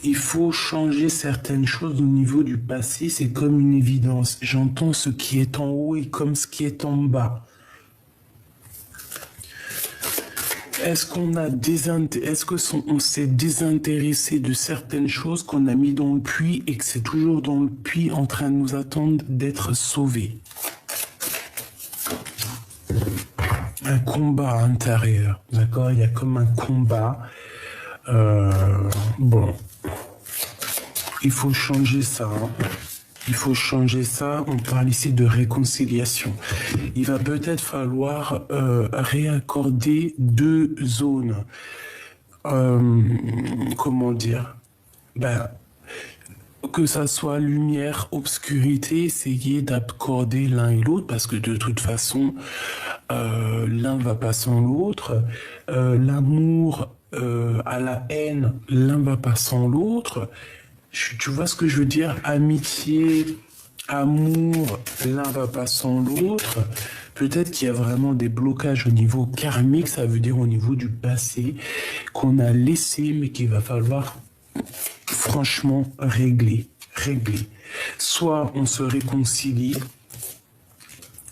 Il faut changer certaines choses au niveau du passé, c'est comme une évidence. J'entends ce qui est en haut et comme ce qui est en bas. Est-ce qu'on s'est désintéressé de certaines choses qu'on a mis dans le puits et que c'est toujours dans le puits en train de nous attendre d'être sauvés? Un combat intérieur, d'accord? Il y a comme un combat. Bon. Il faut changer ça. Hein. Il faut changer ça. On parle ici de réconciliation. Il va peut-être falloir réaccorder deux zones. Comment dire? Que ça soit lumière, obscurité, essayer d'accorder l'un et l'autre parce que de toute façon, l'un va pas sans l'autre. L'amour à la haine, l'un va pas sans l'autre. Tu vois ce que je veux dire? Amitié, amour, l'un va pas sans l'autre. Peut-être qu'il y a vraiment des blocages au niveau karmique, ça veut dire au niveau du passé, qu'on a laissé, mais qu'il va falloir franchement régler. Soit on se réconcilie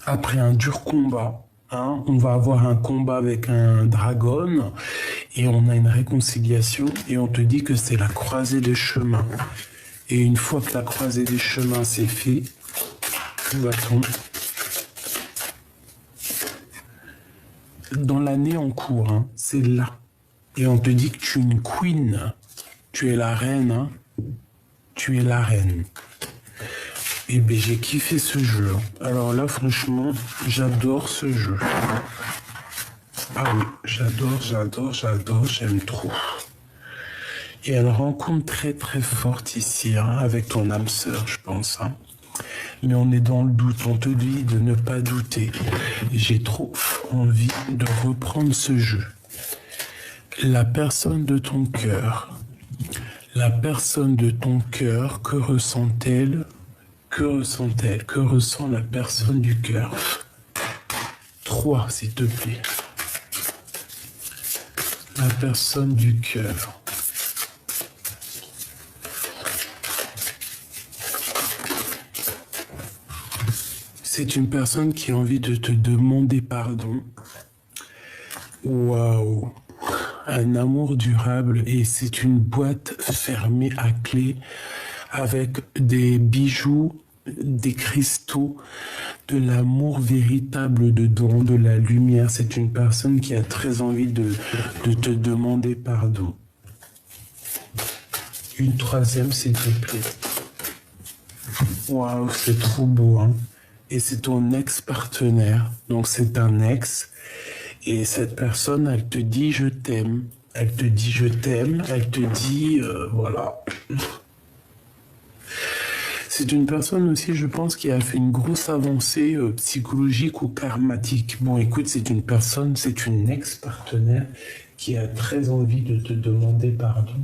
après un dur combat. Hein, on va avoir un combat avec un dragon et on a une réconciliation et on te dit que c'est la croisée des chemins. Et une fois que la croisée des chemins c'est fait, où va-t-on? Dans l'année en cours, hein, c'est là. Et on te dit que tu es une queen, tu es la reine, hein, tu es la reine. Et bien j'ai kiffé ce jeu. Alors là franchement, j'adore ce jeu. Ah oui, j'adore, j'aime trop. Et une rencontre très très forte ici, hein, avec ton âme sœur, je pense. Hein. Mais on est dans le doute, on te dit de ne pas douter. J'ai trop envie de reprendre ce jeu. La personne de ton cœur. La personne de ton cœur, que ressent-elle? Que ressent-elle? Que ressent la personne du cœur? 3, s'il te plaît. La personne du cœur. C'est une personne qui a envie de te demander pardon. Waouh! Un amour durable et c'est une boîte fermée à clé avec des bijoux, des cristaux, de l'amour véritable dedans, de la lumière. C'est une personne qui a très envie de te demander pardon. Une troisième, s'il te plaît. Waouh, c'est trop beau, hein. Et c'est ton ex-partenaire. Donc c'est un ex. Et cette personne, elle te dit je t'aime. Elle te dit je t'aime. Elle te dit voilà. C'est une personne aussi, je pense, qui a fait une grosse avancée psychologique ou karmatique. Bon, écoute, c'est une personne, c'est une ex-partenaire qui a très envie de te demander pardon.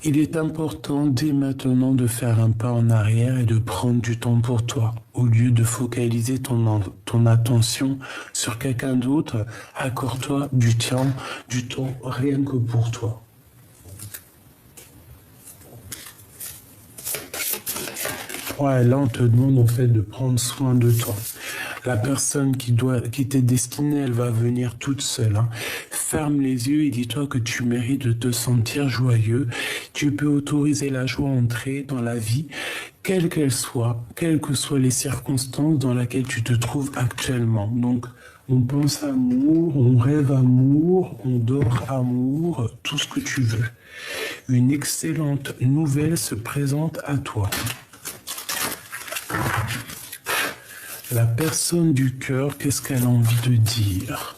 Il est important dès maintenant de faire un pas en arrière et de prendre du temps pour toi. Au lieu de focaliser ton attention sur quelqu'un d'autre, accorde-toi du temps rien que pour toi. Ouais, là on te demande en fait de prendre soin de toi. La personne qui t'est destinée, elle va venir toute seule. Hein. Ferme les yeux et dis-toi que tu mérites de te sentir joyeux. Tu peux autoriser la joie à entrer dans la vie, quelle qu'elle soit, quelles que soient les circonstances dans lesquelles tu te trouves actuellement. Donc, on pense amour, on rêve amour, on dort amour, tout ce que tu veux. Une excellente nouvelle se présente à toi. La personne du cœur, qu'est-ce qu'elle a envie de dire?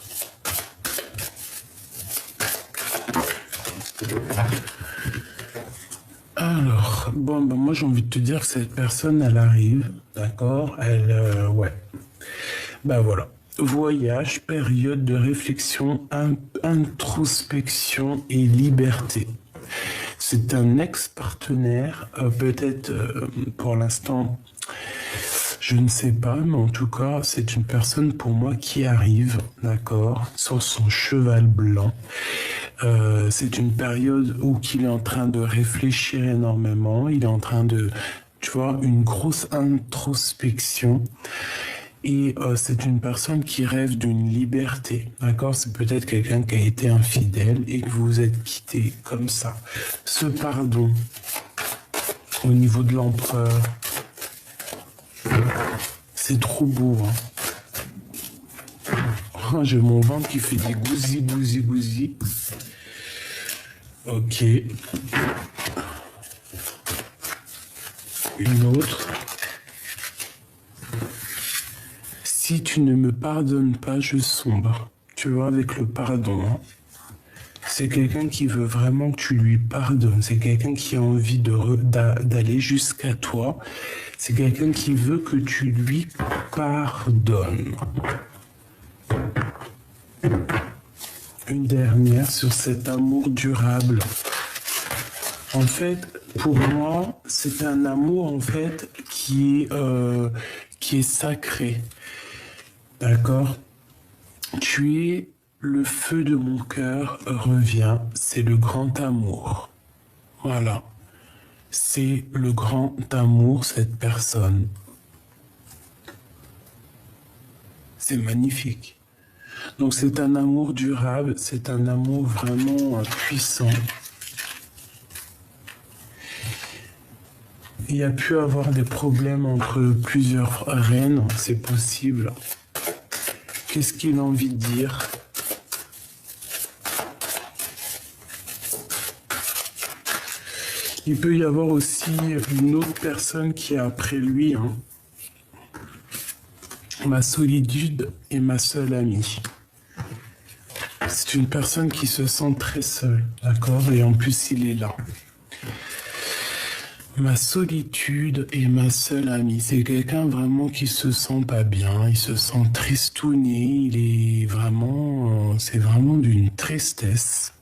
Alors, bon, ben moi j'ai envie de te dire que cette personne, elle arrive, d'accord? Ouais. Ben voilà. Voyage, période de réflexion, introspection et liberté. C'est un ex-partenaire, peut-être pour l'instant, je ne sais pas, mais en tout cas, c'est une personne pour moi qui arrive, d'accord, sur son cheval blanc. C'est une période où il est en train de réfléchir énormément, il est en train de, tu vois, une grosse introspection. Et c'est une personne qui rêve d'une liberté, d'accord? C'est peut-être quelqu'un qui a été infidèle et que vous vous êtes quitté comme ça. Ce pardon au niveau de l'empereur, c'est trop beau, hein? Oh, j'ai mon ventre qui fait des gousi, gousi, gousi. Ok. Une autre. Si tu ne me pardonnes pas, je sombre. Tu vois, avec le pardon, hein. C'est quelqu'un qui veut vraiment que tu lui pardonnes. C'est quelqu'un qui a envie d'aller jusqu'à toi. C'est quelqu'un qui veut que tu lui pardonnes. Une dernière sur cet amour durable. En fait, pour moi, c'est un amour en fait qui est sacré. D'accord? Tu es le feu de mon cœur revient, c'est le grand amour. Voilà. C'est le grand amour, cette personne. C'est magnifique. Donc c'est un amour durable, c'est un amour vraiment puissant. Il y a pu avoir des problèmes entre plusieurs reines, c'est possible. Qu'est-ce qu'il a envie de dire? Il peut y avoir aussi une autre personne qui est après lui. Hein. Ma solitude est ma seule amie. C'est une personne qui se sent très seule, d'accord? Et en plus, il est là. Ma solitude est ma seule amie. C'est quelqu'un vraiment qui se sent pas bien, il se sent tristouné, il est vraiment, c'est vraiment d'une tristesse.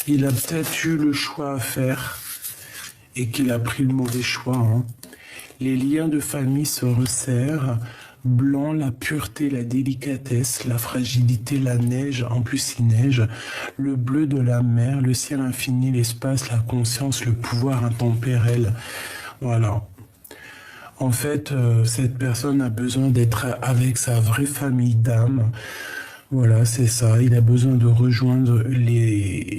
Il a peut-être eu le choix à faire et qu'il a pris le mauvais choix. Hein. Les liens de famille se resserrent. Blanc, la pureté, la délicatesse, la fragilité, la neige, en plus il neige, le bleu de la mer, le ciel infini, l'espace, la conscience, le pouvoir intemporel. Voilà. En fait, cette personne a besoin d'être avec sa vraie famille d'âme. Voilà, c'est ça. Il a besoin de rejoindre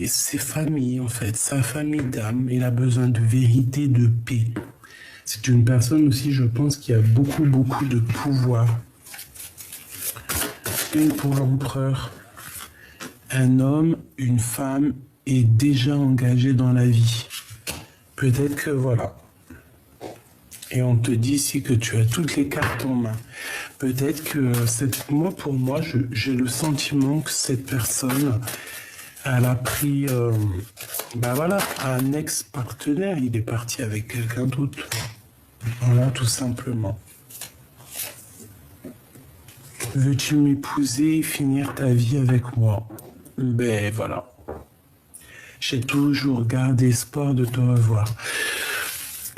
ses familles, en fait, sa famille d'âme. Il a besoin de vérité, de paix. C'est une personne aussi, je pense, qui a beaucoup, beaucoup de pouvoir. Une pour l'empereur. Un homme, une femme est déjà engagé dans la vie. Peut-être que voilà. Et on te dit ici que tu as toutes les cartes en main. Peut-être que pour moi, j'ai le sentiment que cette personne, elle a pris, un ex-partenaire. Il est parti avec quelqu'un d'autre. Voilà, tout simplement. Veux-tu m'épouser et finir ta vie avec moi? Ben voilà. J'ai toujours gardé espoir de te revoir.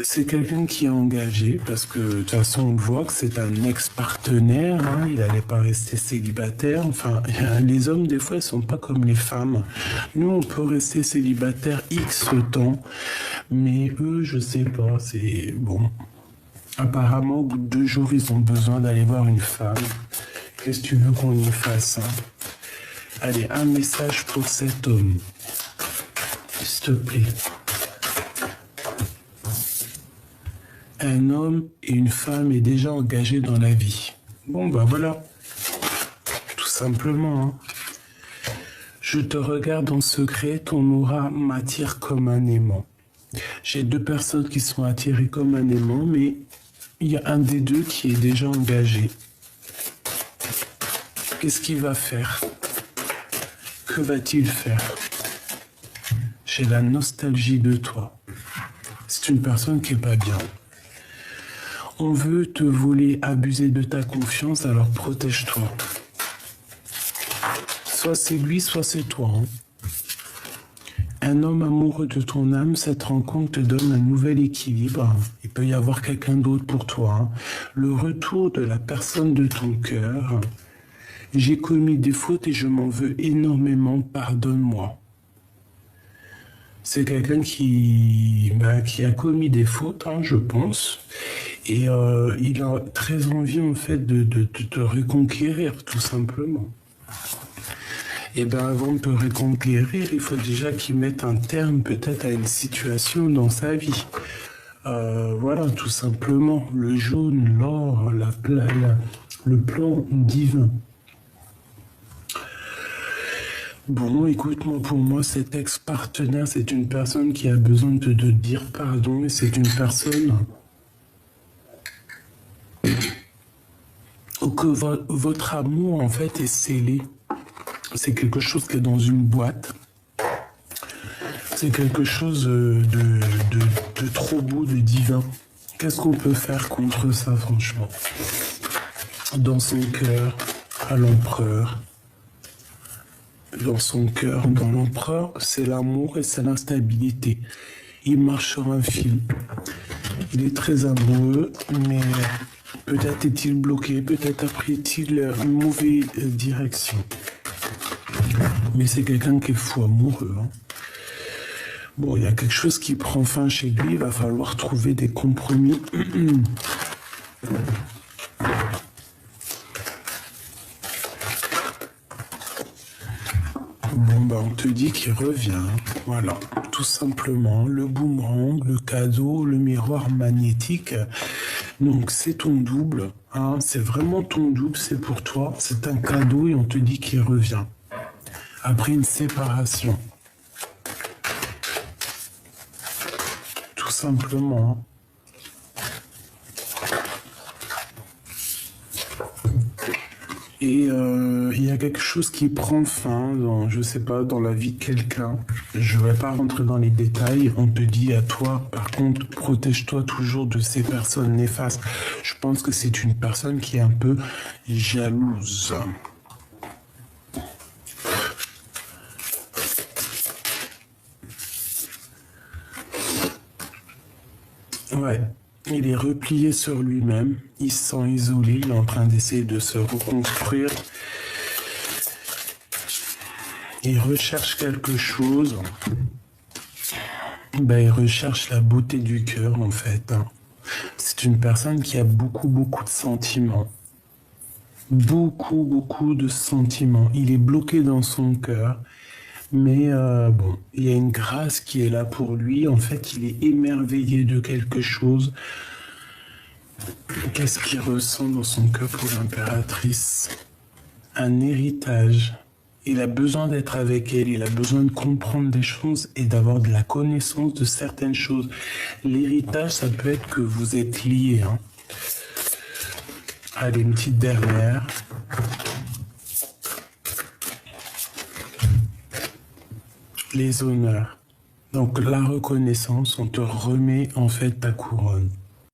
C'est quelqu'un qui est engagé parce que de toute façon on voit que c'est un ex-partenaire, hein, il n'allait pas rester célibataire. Enfin, les hommes des fois ils sont pas comme les femmes. Nous on peut rester célibataire X temps, mais eux je sais pas, c'est bon. Apparemment, au bout de 2 jours, ils ont besoin d'aller voir une femme. Qu'est-ce que tu veux qu'on y fasse, hein? Allez, un message pour cet homme. S'il te plaît. Un homme et une femme est déjà engagés dans la vie. Bon, bah voilà. Tout simplement, hein. Je te regarde en secret, ton aura m'attire comme un aimant. J'ai 2 personnes qui sont attirées comme un aimant, mais il y a un des 2 qui est déjà engagé. Qu'est-ce qu'il va faire? Que va-t-il faire? J'ai la nostalgie de toi. C'est une personne qui est pas bien. On veut te voler, abuser de ta confiance, alors protège-toi. Soit c'est lui, soit c'est toi. Hein. Un homme amoureux de ton âme, cette rencontre te donne un nouvel équilibre. Il peut y avoir quelqu'un d'autre pour toi. Hein. Le retour de la personne de ton cœur. J'ai commis des fautes et je m'en veux énormément, pardonne-moi. C'est quelqu'un qui a commis des fautes, hein, je pense. Et il a très envie, en fait, de te reconquérir, tout simplement. Et bien, avant de te reconquérir, il faut déjà qu'il mette un terme, peut-être, à une situation dans sa vie. Voilà, tout simplement. Le jaune, l'or, le plan divin. Bon, écoute, moi, pour moi, cet ex-partenaire, c'est une personne qui a besoin de te dire pardon et c'est une personne que votre amour, en fait, est scellé. C'est quelque chose qui est dans une boîte. C'est quelque chose de trop beau, de divin. Qu'est-ce qu'on peut faire contre ça, franchement? Dans son cœur, à l'empereur. Dans son cœur, dans l'empereur, c'est l'amour et c'est l'instabilité. Il marche sur un fil. Il est très amoureux, mais peut-être est-il bloqué, peut-être a pris-il une mauvaise direction. Mais c'est quelqu'un qui est fou amoureux. Hein. Bon, il y a quelque chose qui prend fin chez lui, il va falloir trouver des compromis. Bon, ben, on te dit qu'il revient. Voilà, tout simplement. Le boomerang, le cadeau, le miroir magnétique. Donc, c'est ton double. Hein, c'est vraiment ton double, c'est pour toi. C'est un cadeau et on te dit qu'il revient. Après une séparation. Tout simplement. Et il y a quelque chose qui prend fin dans, je sais pas, dans la vie de quelqu'un. Je vais pas rentrer dans les détails. On te dit à toi, par contre, protège-toi toujours de ces personnes néfastes. Je pense que c'est une personne qui est un peu jalouse. Ouais. Il est replié sur lui-même, il se sent isolé, il est en train d'essayer de se reconstruire. Il recherche quelque chose. Ben, il recherche la beauté du cœur, en fait. C'est une personne qui a beaucoup de sentiments. Beaucoup de sentiments. Il est bloqué dans son cœur. Mais bon, il y a une grâce qui est là pour lui. En fait, il est émerveillé de quelque chose. Qu'est-ce qu'il ressent dans son cœur pour l'impératrice? Un héritage. Il a besoin d'être avec elle, il a besoin de comprendre des choses et d'avoir de la connaissance de certaines choses. L'héritage, ça peut être que vous êtes liés. Hein. Allez, une petite dernière. Les honneurs. Donc la reconnaissance, on te remet en fait ta couronne.